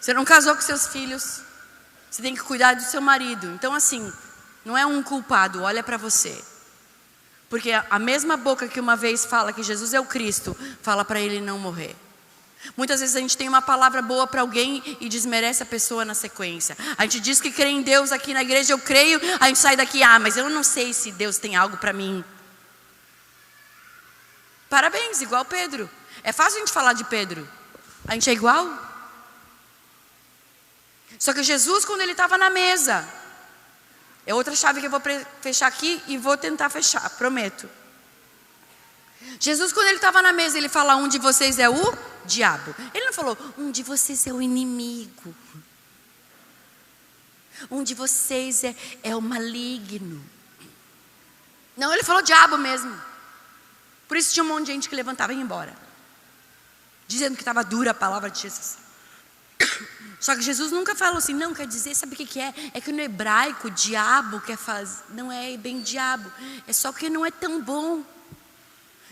Você não casou com seus filhos. Você tem que cuidar do seu marido. Então assim, não é um culpado, olha para você. Porque a mesma boca que uma vez fala que Jesus é o Cristo, fala para ele não morrer. Muitas vezes a gente tem uma palavra boa para alguém e desmerece a pessoa na sequência. A gente diz que crê em Deus aqui na igreja, eu creio, a gente sai daqui, mas eu não sei se Deus tem algo para mim. Parabéns, igual Pedro. É fácil a gente falar de Pedro. A gente é igual. Só que Jesus, quando ele estava na mesa, é outra chave que eu vou fechar aqui e vou tentar fechar, prometo. Jesus, quando ele estava na mesa, ele fala, um de vocês é o diabo. Ele não falou, um de vocês é o inimigo. Um de vocês é o maligno. Não, ele falou diabo mesmo. Por isso tinha um monte de gente que levantava e ia embora, dizendo que estava dura a palavra de Jesus. Só que Jesus nunca falou assim, não, quer dizer, sabe o que é? É que no hebraico, diabo quer fazer, não é bem diabo, é só que não é tão bom.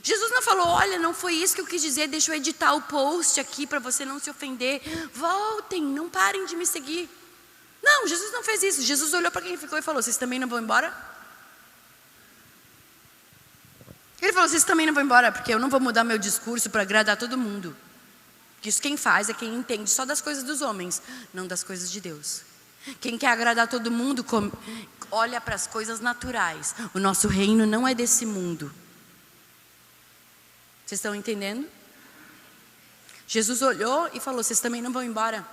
Jesus não falou, olha, não foi isso que eu quis dizer, deixa eu editar o post aqui para você não se ofender. Voltem, não parem de me seguir. Não, Jesus não fez isso. Jesus olhou para quem ficou e falou, vocês também não vão embora? Ele falou, vocês também não vão embora, porque eu não vou mudar meu discurso para agradar todo mundo. Porque isso quem faz é quem entende só das coisas dos homens, não das coisas de Deus. Quem quer agradar todo mundo, olha para as coisas naturais. O nosso reino não é desse mundo. Vocês estão entendendo? Jesus olhou e falou: vocês também não vão embora?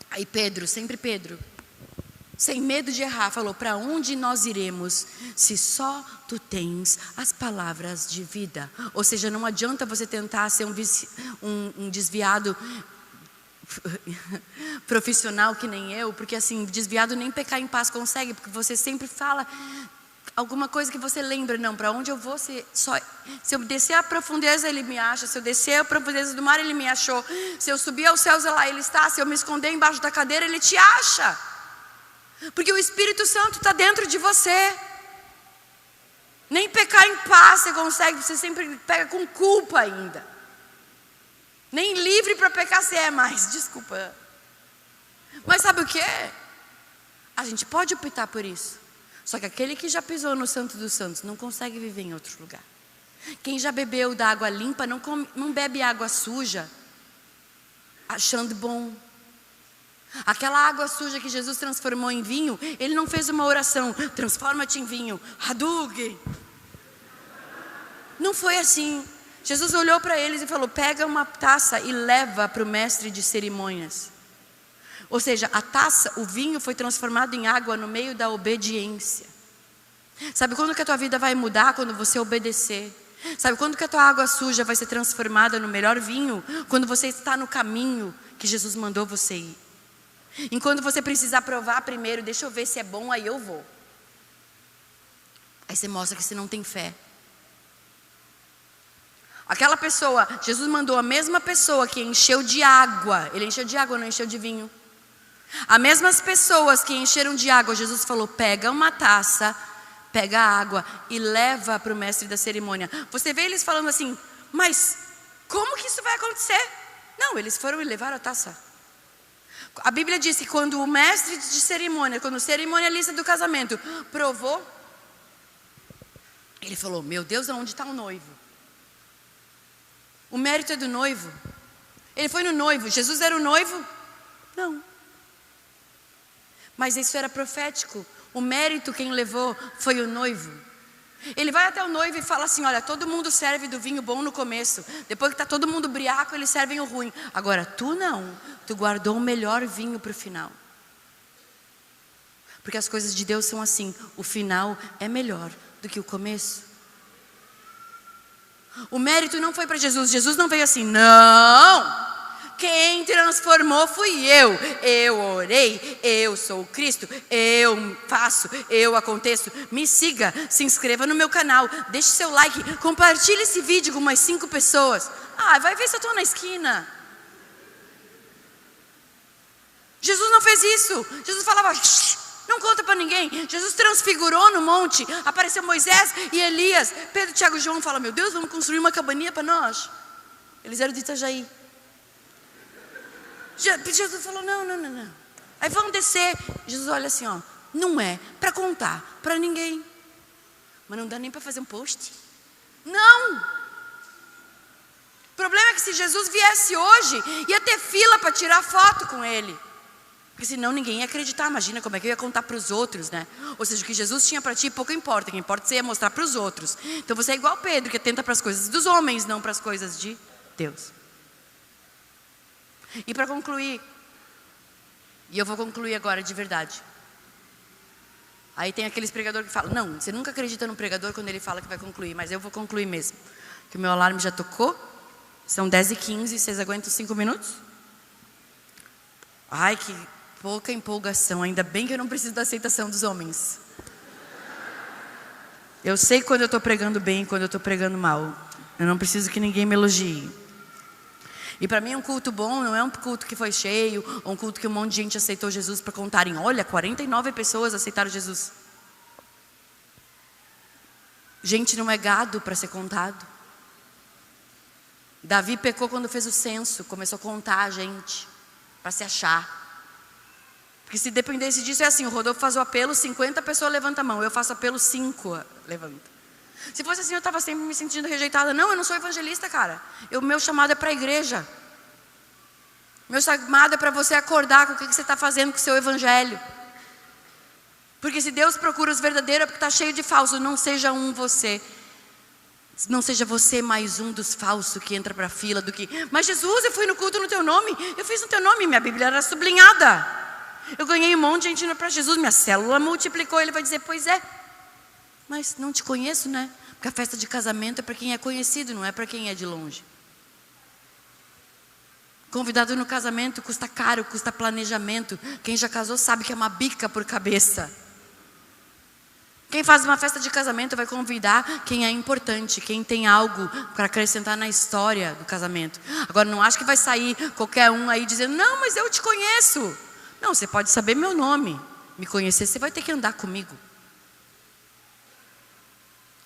Aí Pedro, sempre Pedro, sem medo de errar, falou: para onde nós iremos se só tu tens as palavras de vida? Ou seja, não adianta você tentar ser um desviado profissional que nem eu, porque assim, desviado nem pecar em paz consegue, porque você sempre fala alguma coisa que você lembra. Não, para onde eu vou, se eu descer a profundeza ele me acha, se eu descer a profundeza do mar ele me achou, se eu subir aos céus lá ele está, se eu me esconder embaixo da cadeira ele te acha, porque o Espírito Santo está dentro de você. Nem pecar em paz você consegue, você sempre pega com culpa ainda. Nem livre para pecar você é mais, desculpa. Mas sabe o que? A gente pode optar por isso. Só que aquele que já pisou no Santo dos Santos não consegue viver em outro lugar. Quem já bebeu da água limpa não bebe água suja achando bom. Aquela água suja que Jesus transformou em vinho, ele não fez uma oração: transforma-te em vinho, Hadug. Não foi assim. Jesus olhou para eles e falou: pega uma taça e leva para o mestre de cerimônias. Ou seja, a taça, o vinho foi transformado em água no meio da obediência. Sabe quando que a tua vida vai mudar? Quando você obedecer. Sabe quando que a tua água suja vai ser transformada no melhor vinho? Quando você está no caminho que Jesus mandou você ir. Enquanto você precisar provar primeiro, deixa eu ver se é bom, aí eu vou. Aí você mostra que você não tem fé. Aquela pessoa, Jesus mandou a mesma pessoa que encheu de água. Ele encheu de água, não encheu de vinho. As mesmas pessoas que encheram de água, Jesus falou: pega uma taça, pega a água e leva para o mestre da cerimônia. Você vê eles falando assim: mas como que isso vai acontecer? Não, eles foram e levaram a taça. A Bíblia diz que quando o mestre de cerimônia, quando o cerimonialista do casamento provou, ele falou: meu Deus, aonde está o noivo? O mérito é do noivo. Ele foi no noivo. Jesus era o noivo? Não. Mas isso era profético. O mérito quem levou foi o noivo. Ele vai até o noivo e fala assim: olha, todo mundo serve do vinho bom no começo. Depois que está todo mundo briaco, eles servem o ruim. Agora, tu não. Tu guardou o melhor vinho para o final. Porque as coisas de Deus são assim. O final é melhor do que o começo. O mérito não foi para Jesus. Jesus não veio assim: não, quem transformou fui eu. Eu orei, eu sou o Cristo, eu faço, eu aconteço. Me siga, se inscreva no meu canal, deixe seu like, compartilhe esse vídeo com umas 5 pessoas. Vai ver se eu estou na esquina. Jesus não fez isso. Jesus falava: não conta para ninguém. Jesus transfigurou no monte. Apareceu Moisés e Elias. Pedro, Tiago e João falam: meu Deus, vamos construir uma cabaninha para nós. Eles eram de Itajaí. Jesus falou: não. Aí vamos descer. Jesus olha assim: ó, não é para contar para ninguém. Mas não dá nem para fazer um post. Não. O problema é que se Jesus viesse hoje, ia ter fila para tirar foto com ele. Porque senão ninguém ia acreditar. Imagina como é que eu ia contar para os outros, né? Ou seja, o que Jesus tinha para ti pouco importa. O que importa é que você ia mostrar para os outros. Então você é igual Pedro, que atenta para as coisas dos homens, não para as coisas de Deus. E para concluir, e eu vou concluir agora de verdade. Aí tem aqueles pregadores que falam: não, você nunca acredita no pregador quando ele fala que vai concluir. Mas eu vou concluir mesmo. Que o meu alarme já tocou. São 10h15, vocês aguentam 5 minutos? Ai, que pouca empolgação. Ainda bem que eu não preciso da aceitação dos homens. Eu sei quando eu estou pregando bem e quando eu estou pregando mal. Eu não preciso que ninguém me elogie. E para mim um culto bom não é um culto que foi cheio, ou um culto que um monte de gente aceitou Jesus para contarem: olha, 49 pessoas aceitaram Jesus. Gente não é gado para ser contado. Davi pecou quando fez o censo, começou a contar a gente para se achar. Porque se dependesse disso, é assim: o Rodolfo faz o apelo, 50 pessoas levantam a mão, eu faço apelo, 5 levanta. Se fosse assim, eu estava sempre me sentindo rejeitada. Não, eu não sou evangelista, cara. Meu chamado é para a igreja. Meu chamado é para você acordar com o que você está fazendo com o seu evangelho. Porque se Deus procura os verdadeiros, é porque está cheio de falsos. Não seja um você. Não seja você mais um dos falsos que entra para a fila do que, mas Jesus, eu fui no culto no teu nome, eu fiz no teu nome, minha Bíblia era sublinhada. Eu ganhei um monte de gente indo para Jesus, minha célula multiplicou. Ele vai dizer, pois é, mas não te conheço, né? Porque a festa de casamento é para quem é conhecido, não é para quem é de longe. Convidado no casamento custa caro, custa planejamento. Quem já casou sabe que é uma bica por cabeça. Quem faz uma festa de casamento vai convidar quem é importante, quem tem algo para acrescentar na história do casamento. Agora não acho que vai sair qualquer um aí dizendo, não, mas eu te conheço. Não, você pode saber meu nome. Me conhecer, você vai ter que andar comigo.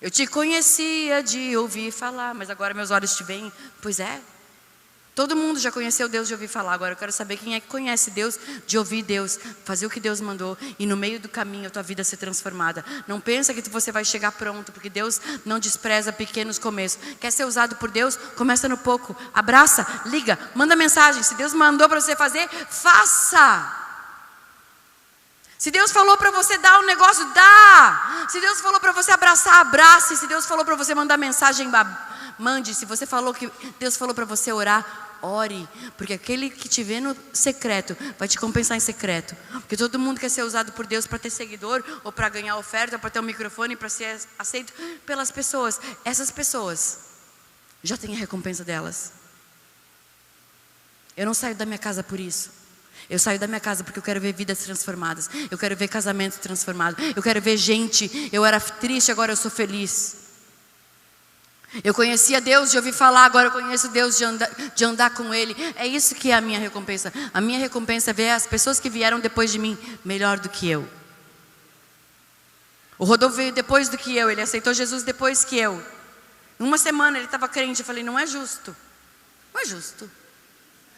Eu te conhecia de ouvir falar, mas agora meus olhos te veem. Pois é. Todo mundo já conheceu Deus de ouvir falar. Agora eu quero saber quem é que conhece Deus de ouvir Deus, fazer o que Deus mandou e no meio do caminho a tua vida ser transformada. Não pensa que você vai chegar pronto, porque Deus não despreza pequenos começos. Quer ser usado por Deus? Começa no pouco. Abraça, liga, manda mensagem. Se Deus mandou para você fazer, faça. Se Deus falou para você dar um negócio, dá. Se Deus falou para você abraçar, abrace. Se Deus falou para você mandar mensagem, mande. Se você falou que Deus falou para você orar, ore. Porque aquele que te vê no secreto vai te compensar em secreto. Porque todo mundo quer ser usado por Deus para ter seguidor, ou para ganhar oferta, ou para ter um microfone, para ser aceito pelas pessoas. Essas pessoas já têm a recompensa delas. Eu não saio da minha casa por isso. Eu saio da minha casa porque eu quero ver vidas transformadas. Eu quero ver casamentos transformados. Eu quero ver gente. Eu era triste, agora eu sou feliz. Eu conhecia Deus de ouvir falar, agora eu conheço Deus de andar com Ele. É isso que é a minha recompensa. A minha recompensa é ver as pessoas que vieram depois de mim melhor do que eu. O Rodolfo veio depois do que eu. Ele aceitou Jesus depois que eu. Em uma semana ele estava crente. Eu falei, não é justo. Não é justo.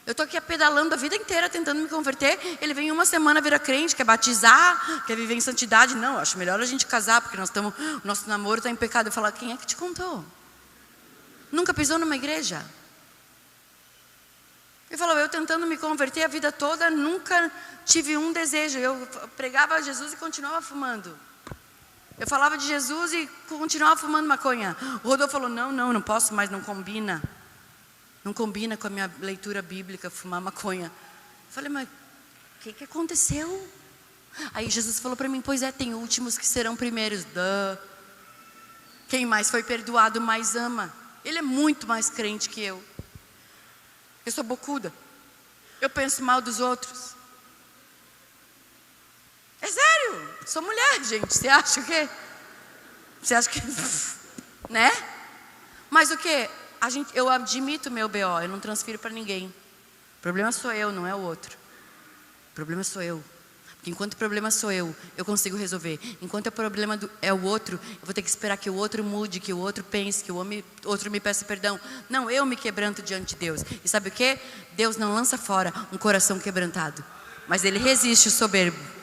Eu estou aqui pedalando a vida inteira tentando me converter. Ele vem em uma semana virar crente, quer batizar, quer viver em santidade. Não, eu acho melhor a gente casar, porque o nosso namoro está em pecado. Eu falo, quem é que te contou? Nunca pisou numa igreja? Ele falou, eu tentando me converter a vida toda, nunca tive um desejo. Eu pregava Jesus e continuava fumando. Eu falava de Jesus e continuava fumando maconha. O Rodolfo falou, não posso mais, não combina. Não combina com a minha leitura bíblica, fumar maconha. Eu falei, mas o que aconteceu? Aí Jesus falou para mim, pois é, tem últimos que serão primeiros. Quem mais foi perdoado, mais ama. Ele é muito mais crente que eu. Eu sou bocuda. Eu penso mal dos outros. É sério, sou mulher, gente. Você acha que... né? Mas o que? Eu admito o meu BO, eu não transfiro para ninguém. O problema sou eu, não é o outro. O problema sou eu. Porque enquanto o problema sou eu consigo resolver. Enquanto o problema é o outro, eu vou ter que esperar que o outro mude, que o outro pense, que o outro me peça perdão. Não, eu me quebranto diante de Deus. E sabe o que? Deus não lança fora um coração quebrantado. Mas Ele resiste o soberbo.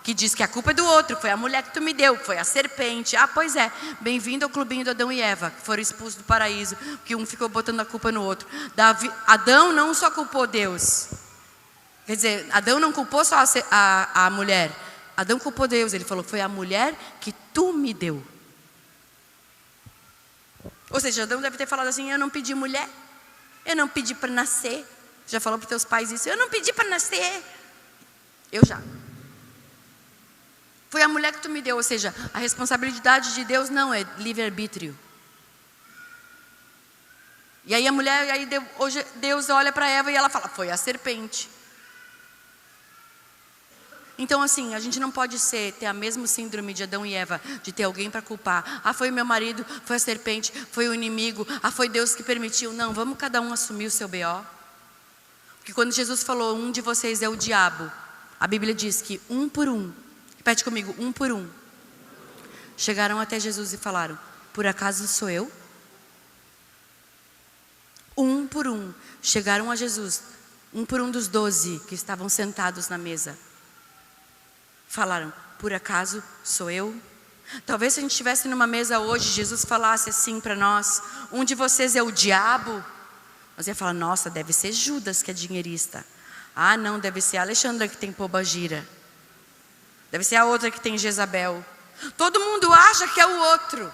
Que diz que a culpa é do outro, foi a mulher que tu me deu, foi a serpente. Ah, pois é, bem-vindo ao clubinho do Adão e Eva, que foram expulsos do paraíso, que um ficou botando a culpa no outro. Adão não só culpou Deus. Quer dizer, Adão não culpou só a mulher. Adão culpou Deus, ele falou, foi a mulher que tu me deu. Ou seja, Adão deve ter falado assim, eu não pedi mulher, eu não pedi para nascer. Já falou para teus pais isso, eu não pedi para nascer. Eu já. Foi a mulher que tu me deu, ou seja, a responsabilidade de Deus não é livre-arbítrio. E aí a mulher, hoje Deus olha para Eva e ela fala, foi a serpente. Então assim, a gente não pode ter a mesma síndrome de Adão e Eva, de ter alguém para culpar. Ah, foi o meu marido, foi a serpente, foi o inimigo, ah, foi Deus que permitiu. Não, vamos cada um assumir o seu BO. Porque quando Jesus falou, um de vocês é o diabo, a Bíblia diz que um por um, repete comigo, um por um, chegaram até Jesus e falaram, por acaso sou eu? Um por um, chegaram a Jesus, um por um dos 12 que estavam sentados na mesa. Falaram, por acaso sou eu? Talvez se a gente estivesse numa mesa hoje, Jesus falasse assim para nós, um de vocês é o diabo? Nós ia falar, nossa, deve ser Judas que é dinheirista. Ah não, deve ser a Alexandra que tem Pobagira. Deve ser a outra que tem Jezabel. Todo mundo acha que é o outro.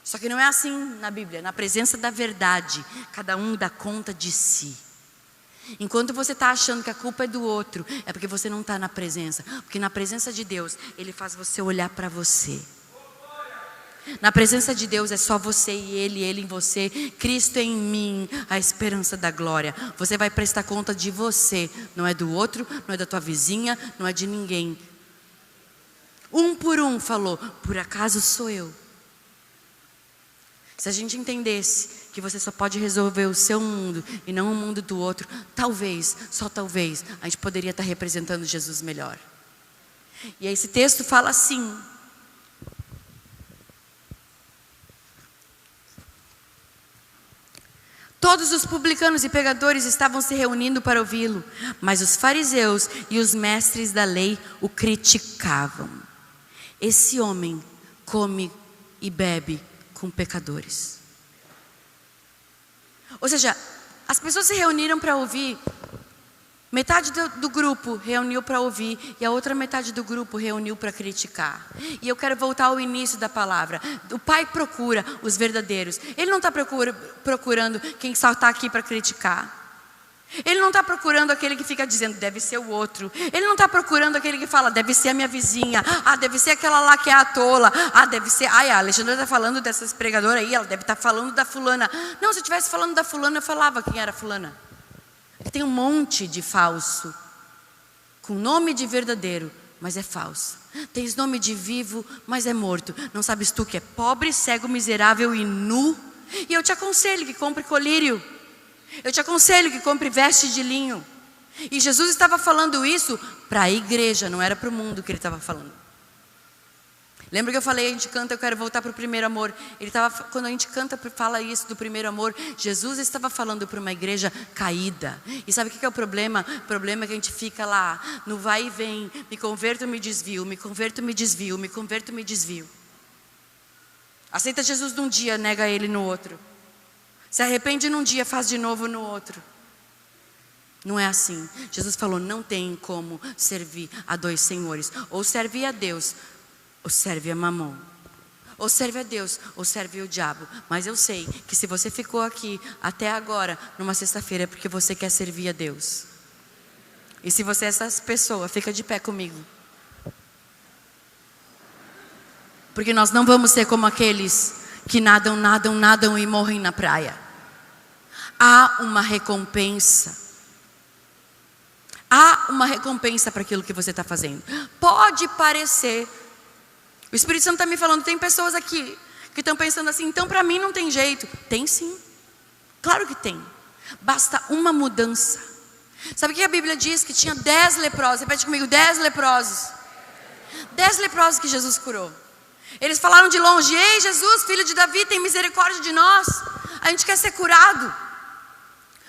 Só que não é assim na Bíblia. Na presença da verdade, cada um dá conta de si. Enquanto você está achando que a culpa é do outro, é porque você não está na presença. Porque na presença de Deus, Ele faz você olhar para você. Na presença de Deus é só você e Ele em você, Cristo em mim, a esperança da glória. Você vai prestar conta de você, não é do outro, não é da tua vizinha, não é de ninguém. Um por um falou, por acaso sou eu? Se a gente entendesse que você só pode resolver o seu mundo e não o mundo do outro, talvez, só talvez, a gente poderia estar representando Jesus melhor. E aí esse texto fala assim: todos os publicanos e pecadores estavam se reunindo para ouvi-lo, mas os fariseus e os mestres da lei o criticavam. Esse homem come e bebe com pecadores. Ou seja, as pessoas se reuniram para ouvir. Metade do grupo reuniu para ouvir e a outra metade do grupo reuniu para criticar. E eu quero voltar ao início da palavra. O Pai procura os verdadeiros. Ele não está procurando quem só está aqui para criticar. Ele não está procurando aquele que fica dizendo, deve ser o outro. Ele não está procurando aquele que fala, deve ser a minha vizinha. Ah, deve ser aquela lá que é a tola. Ah, deve ser, a Alexandra está falando dessas pregadoras aí, ela deve estar falando da fulana. Não, se eu estivesse falando da fulana, eu falava quem era fulana. Tem um monte de falso, com nome de verdadeiro, mas é falso. Tens nome de vivo, mas é morto. Não sabes tu que é pobre, cego, miserável e nu? E eu te aconselho que compre colírio. Eu te aconselho que compre veste de linho. E Jesus estava falando isso para a igreja, não era para o mundo que ele estava falando. Lembra que eu falei, a gente canta, eu quero voltar para o primeiro amor. Quando a gente canta, fala isso do primeiro amor, Jesus estava falando para uma igreja caída. E sabe o que é o problema? O problema é que a gente fica lá, no vai e vem, me converto, me desvio, me converto, me desvio, me converto, me desvio. Aceita Jesus num dia, nega ele no outro. Se arrepende num dia, faz de novo no outro. Não é assim. Jesus falou, não tem como servir a dois senhores. Ou serve a Deus, ou serve a Mamon. Ou serve a Deus, ou serve o diabo. Mas eu sei que se você ficou aqui até agora, numa sexta-feira, é porque você quer servir a Deus. E se você é essa pessoa, fica de pé comigo. Porque nós não vamos ser como aqueles que nadam e morrem na praia. Há uma recompensa. Há uma recompensa para aquilo que você está fazendo. Pode parecer. O Espírito Santo está me falando, tem pessoas aqui que estão pensando assim, então para mim não tem jeito. Tem sim. Claro que tem. Basta uma mudança. Sabe o que a Bíblia diz? Que tinha 10 leprosos. Repete comigo, 10 leprosos. 10 leprosos que Jesus curou. Eles falaram de longe, ei Jesus, filho de Davi, tem misericórdia de nós. A gente quer ser curado.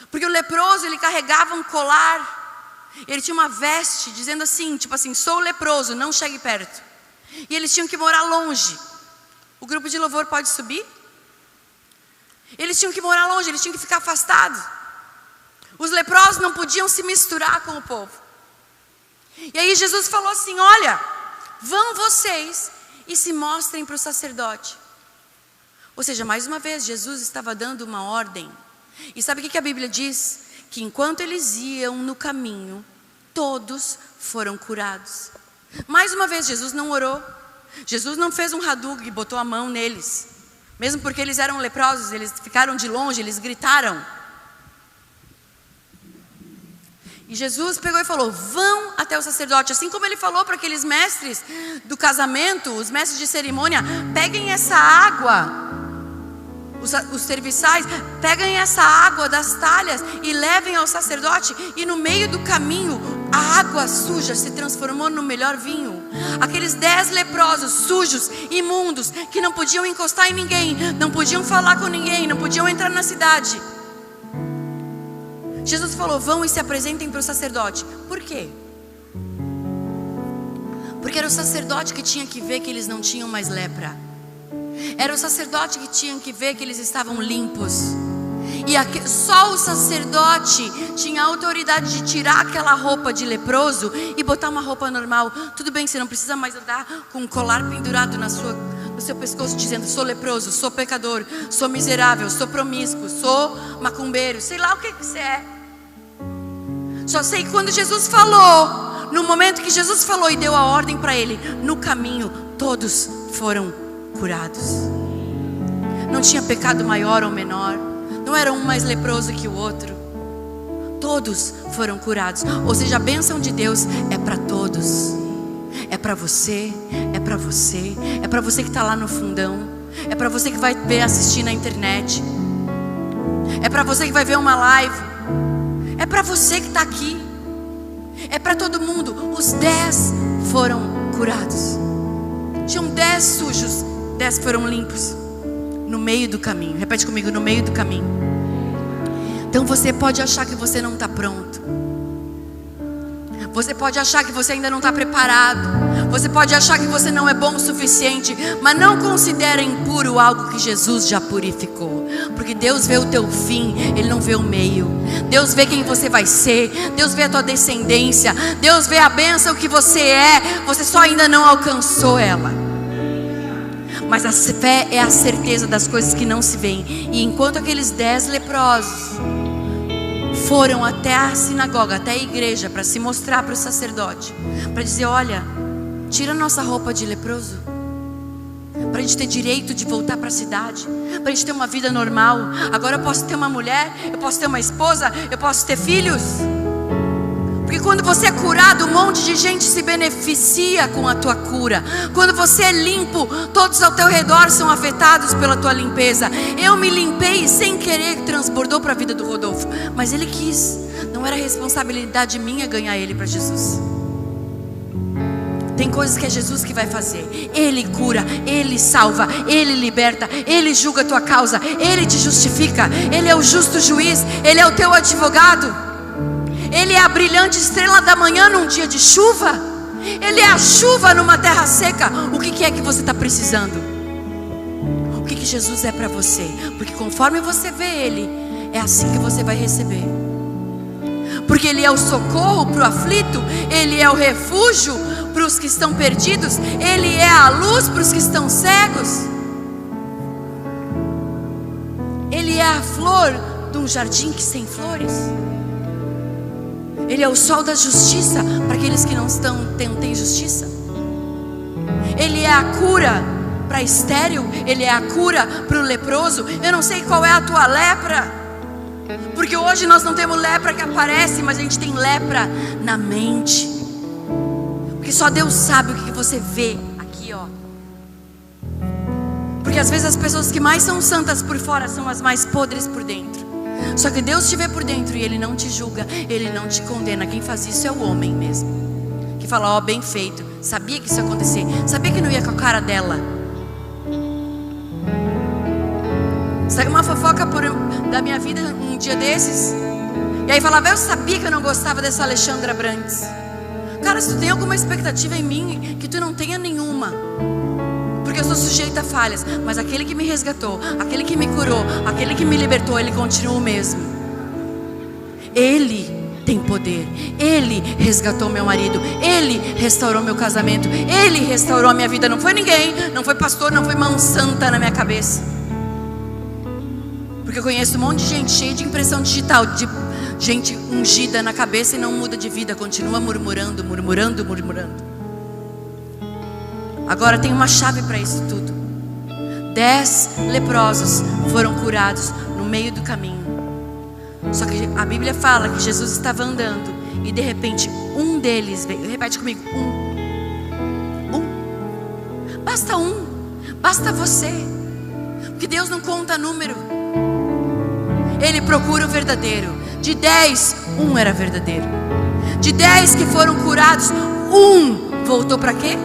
Porque o leproso, ele carregava um colar. Ele tinha uma veste dizendo assim, tipo assim, sou leproso, não chegue perto. E eles tinham que morar longe. O grupo de louvor pode subir? Eles tinham que morar longe, eles tinham que ficar afastados. Os leprosos não podiam se misturar com o povo. E aí Jesus falou assim, olha, vão vocês e se mostrem para o sacerdote. Ou seja, mais uma vez, Jesus estava dando uma ordem. E sabe o que a Bíblia diz? Que enquanto eles iam no caminho, todos foram curados. Mais uma vez, Jesus não orou. Jesus não fez um hadug e botou a mão neles. Mesmo porque eles eram leprosos, eles ficaram de longe, eles gritaram. E Jesus pegou e falou, vão até o sacerdote. Assim como ele falou para aqueles mestres do casamento, os mestres de cerimônia, peguem essa água, os serviçais, peguem essa água das talhas e levem ao sacerdote. E no meio do caminho, a água suja se transformou no melhor vinho. Aqueles 10 leprosos, sujos, imundos, que não podiam encostar em ninguém, não podiam falar com ninguém, não podiam entrar na cidade. Jesus falou, vão e se apresentem para o sacerdote. Por quê? Porque era o sacerdote que tinha que ver que eles não tinham mais lepra. Era o sacerdote que tinha que ver que eles estavam limpos. E só o sacerdote tinha a autoridade de tirar aquela roupa de leproso e botar uma roupa normal. Tudo bem, você não precisa mais andar com um colar pendurado no seu pescoço dizendo: sou leproso, sou pecador, sou miserável, sou promíscuo, sou macumbeiro, sei lá o que você é. Só sei que quando Jesus falou, no momento que Jesus falou e deu a ordem para ele, no caminho todos foram curados. Não tinha pecado maior ou menor, não era um mais leproso que o outro. Todos foram curados. Ou seja, a bênção de Deus é para todos. É para você, é para você, é para você que está lá no fundão, é para você que vai ver, assistir na internet, é para você que vai ver uma live, é para você que está aqui, é para todo mundo. Os 10 foram curados. Tinham 10 sujos, 10 foram limpos no meio do caminho. Repete comigo: no meio do caminho. Então você pode achar que você não está pronto, você pode achar que você ainda não está preparado, você pode achar que você não é bom o suficiente, mas não considere impuro algo que Jesus já purificou, porque Deus vê o teu fim, Ele não vê o meio. Deus vê quem você vai ser, Deus vê a tua descendência, Deus vê a bênção que você é, você só ainda não alcançou ela. Mas a fé é a certeza das coisas que não se veem. E enquanto aqueles 10 leprosos foram até a sinagoga, até a igreja, para se mostrar para o sacerdote, para dizer: olha, tira a nossa roupa de leproso, para a gente ter direito de voltar para a cidade, para a gente ter uma vida normal. Agora eu posso ter uma mulher, eu posso ter uma esposa, eu posso ter filhos. Porque quando você é curado, um monte de gente se beneficia com a tua cura. Quando você é limpo, todos ao teu redor são afetados pela tua limpeza. Eu me limpei sem querer, transbordou para a vida do Rodolfo, mas ele quis. Não era responsabilidade minha ganhar ele para Jesus. Tem coisas que é Jesus que vai fazer. Ele cura, Ele salva, Ele liberta, Ele julga a tua causa, Ele te justifica. Ele é o justo juiz, Ele é o teu advogado. Ele é a brilhante estrela da manhã num dia de chuva. Ele é a chuva numa terra seca. O que é que você está precisando? O que Jesus é para você? Porque conforme você vê Ele, é assim que você vai receber. Porque Ele é o socorro para o aflito, Ele é o refúgio para os que estão perdidos, Ele é a luz para os que estão cegos. Ele é a flor de um jardim que sem flores. Ele é o sol da justiça para aqueles que não têm justiça. Ele é a cura para estéril. Ele é a cura para o leproso. Eu não sei qual é a tua lepra, porque hoje nós não temos lepra que aparece, mas a gente tem lepra na mente. Porque só Deus sabe o que você vê aqui, ó. Porque às vezes as pessoas que mais são santas por fora são as mais podres por dentro. Só que Deus te vê por dentro e Ele não te julga, Ele não te condena. Quem faz isso é o homem mesmo, que fala: ó, bem feito, sabia que isso ia acontecer, sabia que não ia com a cara dela. Saiu uma fofoca da minha vida um dia desses, e aí falava: eu sabia que eu não gostava dessa Alexandra Brandes. Cara, se tu tem alguma expectativa em mim, que tu não tenha nenhuma, porque eu sou sujeita a falhas, mas aquele que me resgatou, aquele que me curou, aquele que me libertou, Ele continua o mesmo. Ele tem poder. Ele resgatou meu marido, Ele restaurou meu casamento, Ele restaurou a minha vida. Não foi ninguém, não foi pastor, não foi mão santa na minha cabeça. Porque eu conheço um monte de gente cheia de impressão digital, de gente ungida na cabeça e não muda de vida, continua murmurando, murmurando, murmurando. Agora tem uma chave para isso tudo. 10 leprosos foram curados no meio do caminho. Só que a Bíblia fala que Jesus estava andando e de repente um deles veio. Repete comigo: um. Basta um, basta você. Porque Deus não conta número, Ele procura o verdadeiro. De 10, um era verdadeiro. De 10 que foram curados, um voltou para quê?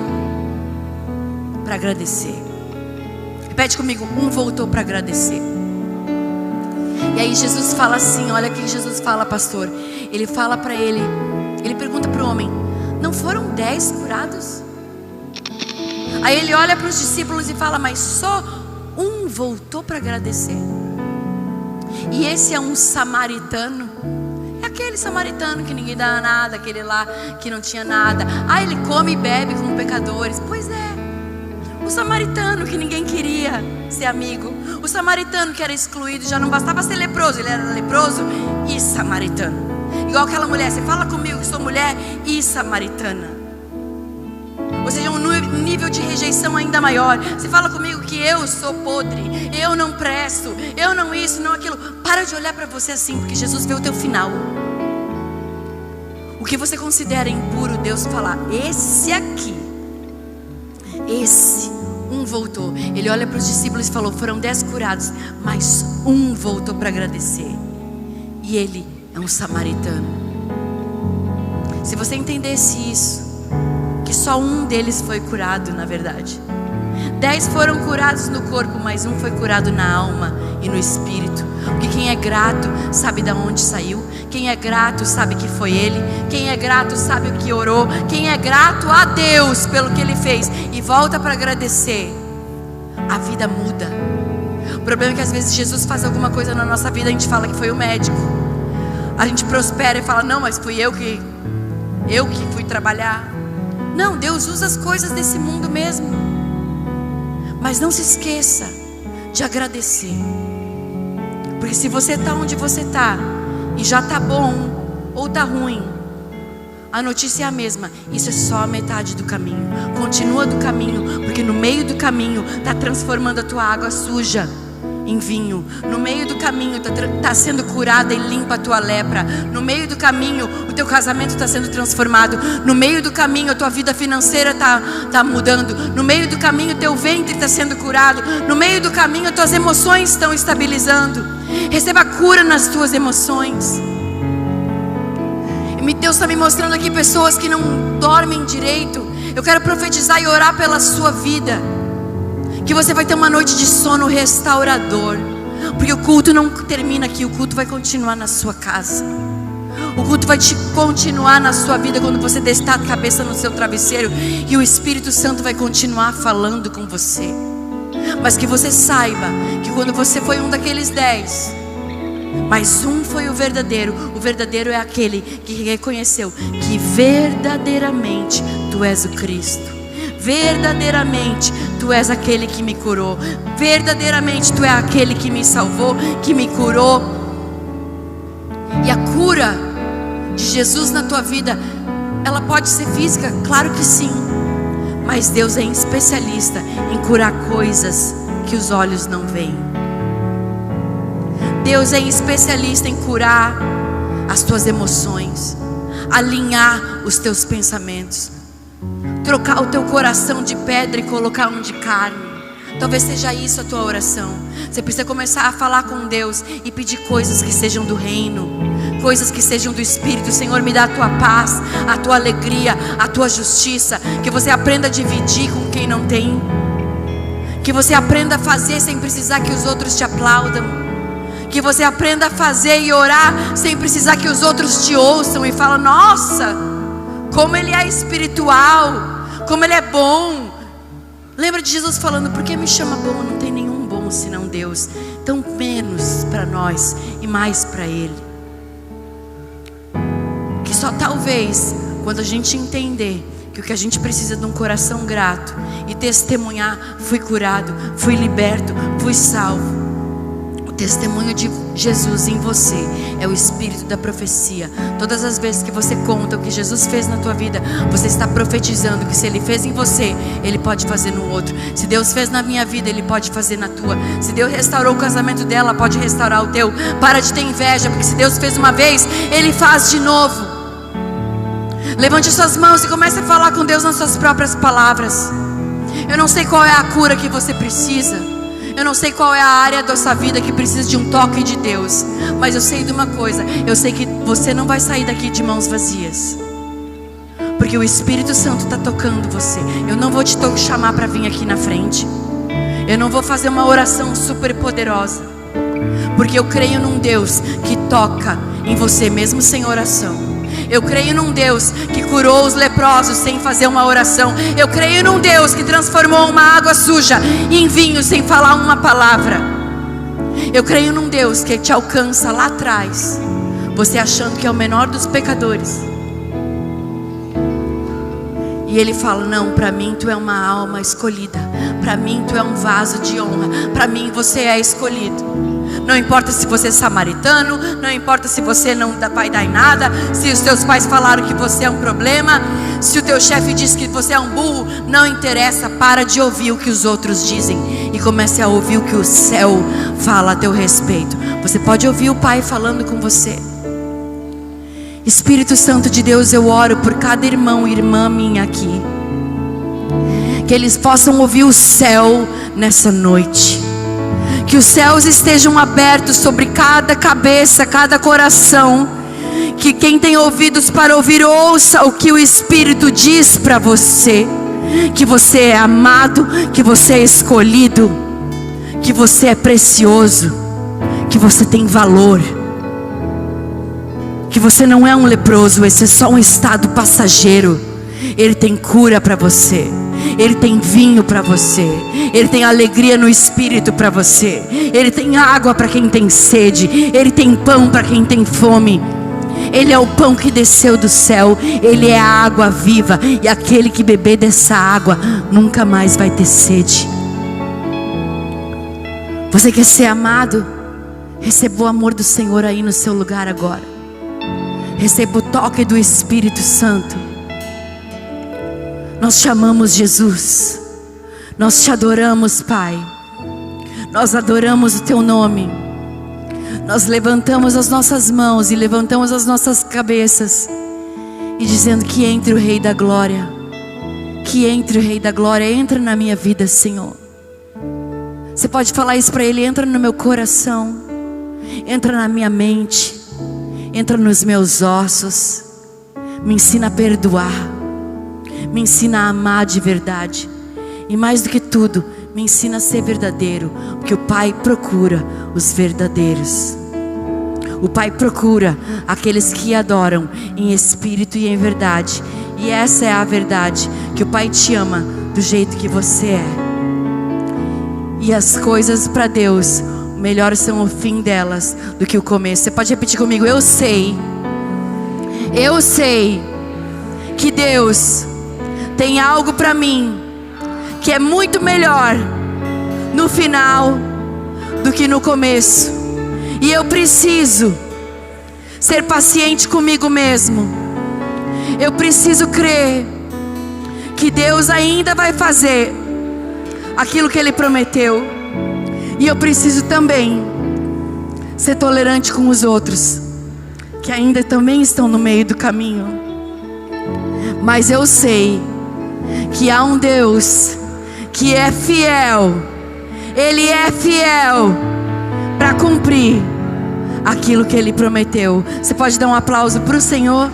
Para agradecer. Repete comigo: um voltou para agradecer. E aí Jesus fala assim, olha o que Jesus fala, pastor. Ele fala para ele, ele pergunta para o homem: não foram 10 curados? Aí ele olha para os discípulos e fala: mas só um voltou para agradecer. E esse é um samaritano. É aquele samaritano que ninguém dá nada, aquele lá que não tinha nada. Ah, ele come e bebe com pecadores. Pois é. O samaritano que ninguém queria ser amigo. O samaritano que era excluído, já não bastava ser leproso, ele era leproso e samaritano. Igual aquela mulher, você fala comigo que sou mulher e samaritana. Ou seja, um nível de rejeição ainda maior. Você fala comigo que eu sou podre, eu não presto, eu não isso, não aquilo. Para de olhar para você assim, porque Jesus vê o teu final. O que você considera impuro, Deus fala, esse aqui, esse, um voltou. Ele olha para os discípulos e falou, foram 10 curados, mas um voltou para agradecer. E ele é um samaritano. Se você entendesse isso, que só um deles foi curado, na verdade. 10 foram curados no corpo, mas um foi curado na alma e no espírito. Porque quem é grato sabe de onde saiu. Quem é grato sabe que foi ele. Quem é grato sabe o que orou. Quem é grato a Deus pelo que ele fez e volta para agradecer, a vida muda. O problema é que às vezes Jesus faz alguma coisa na nossa vida, a gente fala que foi o médico. A gente prospera e fala, não, mas fui eu que fui trabalhar. Não, Deus usa as coisas desse mundo mesmo. Mas não se esqueça de agradecer. Porque se você está onde você está e já está bom ou está ruim, a notícia é a mesma. Isso é só a metade do caminho. Continua do caminho, porque no meio do caminho está transformando a tua água suja em vinho. No meio do caminho está sendo curada e limpa a tua lepra. No meio do caminho o teu casamento está sendo transformado. No meio do caminho a tua vida financeira está mudando. No meio do caminho o teu ventre está sendo curado. No meio do caminho as tuas emoções estão estabilizando. Receba cura nas tuas emoções. E Deus está me mostrando aqui pessoas que não dormem direito. Eu quero profetizar e orar pela sua vida, que você vai ter uma noite de sono restaurador. Porque o culto não termina aqui, o culto vai continuar na sua casa. O culto vai continuar na sua vida quando você deitar a cabeça no seu travesseiro. E o Espírito Santo vai continuar falando com você. Mas que você saiba que quando você foi um daqueles 10, mas um foi o verdadeiro. O verdadeiro é aquele que reconheceu que verdadeiramente Tu és o Cristo. Verdadeiramente Tu és aquele que me curou. Verdadeiramente Tu és aquele que me salvou, que me curou. E a cura de Jesus na tua vida, ela pode ser física? Claro que sim. Mas Deus é especialista em curar coisas que os olhos não veem. Deus é especialista em curar as tuas emoções, alinhar os teus pensamentos, trocar o teu coração de pedra e colocar um de carne. Talvez seja isso a tua oração. Você precisa começar a falar com Deus e pedir coisas que sejam do reino, coisas que sejam do Espírito. Senhor, me dá a tua paz, a tua alegria, a tua justiça. Que você aprenda a dividir com quem não tem. Que você aprenda a fazer sem precisar que os outros te aplaudam. Que você aprenda a fazer e orar sem precisar que os outros te ouçam e falam, nossa, como ele é espiritual, como ele é bom. Lembra de Jesus falando, por que me chama bom? Não tem nenhum bom senão Deus. Então menos para nós e mais para Ele. Que só talvez quando a gente entender que o que a gente precisa é de um coração grato e testemunhar, fui curado, fui liberto, fui salvo. O testemunho de Jesus em você é o espírito da profecia. Todas as vezes que você conta o que Jesus fez na tua vida, você está profetizando que se Ele fez em você, Ele pode fazer no outro. Se Deus fez na minha vida, Ele pode fazer na tua. Se Deus restaurou o casamento dela, pode restaurar o teu. Para de ter inveja, porque se Deus fez uma vez, Ele faz de novo. Levante suas mãos e comece a falar com Deus nas suas próprias palavras. Eu não sei qual é a cura que você precisa. Eu não sei qual é a área da sua vida que precisa de um toque de Deus. Mas eu sei de uma coisa. Eu sei que você não vai sair daqui de mãos vazias. Porque o Espírito Santo está tocando você. Eu não vou te chamar para vir aqui na frente. Eu não vou fazer uma oração super poderosa. Porque eu creio num Deus que toca em você mesmo sem oração. Eu creio num Deus que curou os leprosos sem fazer uma oração. Eu creio num Deus que transformou uma água suja em vinho sem falar uma palavra. Eu creio num Deus que te alcança lá atrás, você achando que é o menor dos pecadores, E Ele fala: não, para mim tu é uma alma escolhida, para mim tu é um vaso de honra, para mim você é escolhido. Não importa se você é samaritano, não importa se você não vai dar em nada, se os teus pais falaram que você é um problema, se o teu chefe diz que você é um burro, não interessa. Para de ouvir o que os outros dizem e comece a ouvir o que o céu fala a teu respeito. Você pode ouvir o Pai falando com você. Espírito Santo de Deus, eu oro por cada irmão e irmã minha aqui, que eles possam ouvir o céu nessa noite, que os céus estejam abertos sobre cada cabeça, cada coração, que quem tem ouvidos para ouvir, ouça o que o Espírito diz para você, que você é amado, que você é escolhido, que você é precioso, que você tem valor, que você não é um leproso, esse é só um estado passageiro. Ele tem cura para você, Ele tem vinho para você, Ele tem alegria no Espírito para você, Ele tem água para quem tem sede, Ele tem pão para quem tem fome. Ele é o pão que desceu do céu, Ele é a água viva, e aquele que beber dessa água nunca mais vai ter sede. Você quer ser amado? Receba o amor do Senhor aí no seu lugar agora. Receba o toque do Espírito Santo. Nós te amamos, Jesus. Nós te adoramos, Pai. Nós adoramos o teu nome. Nós levantamos as nossas mãos e levantamos as nossas cabeças, e dizendo que entre o Rei da Glória, que entre o Rei da Glória, entra na minha vida, Senhor. Você pode falar isso para Ele: entra no meu coração, entra na minha mente, entra nos meus ossos, me ensina a perdoar, me ensina a amar de verdade, e mais do que tudo, me ensina a ser verdadeiro, porque o Pai procura os verdadeiros. O Pai procura aqueles que adoram em espírito e em verdade. E essa é a verdade, que o Pai te ama do jeito que você é. E as coisas para Deus, melhor são o fim delas do que o começo. Você pode repetir comigo: eu sei que Deus tem algo para mim que é muito melhor no final do que no começo. E eu preciso ser paciente comigo mesmo. Eu preciso crer que Deus ainda vai fazer aquilo que Ele prometeu. E eu preciso também ser tolerante com os outros, que ainda também estão no meio do caminho. Mas eu sei que há um Deus que é fiel. Ele é fiel para cumprir aquilo que Ele prometeu. Você pode dar um aplauso para o Senhor?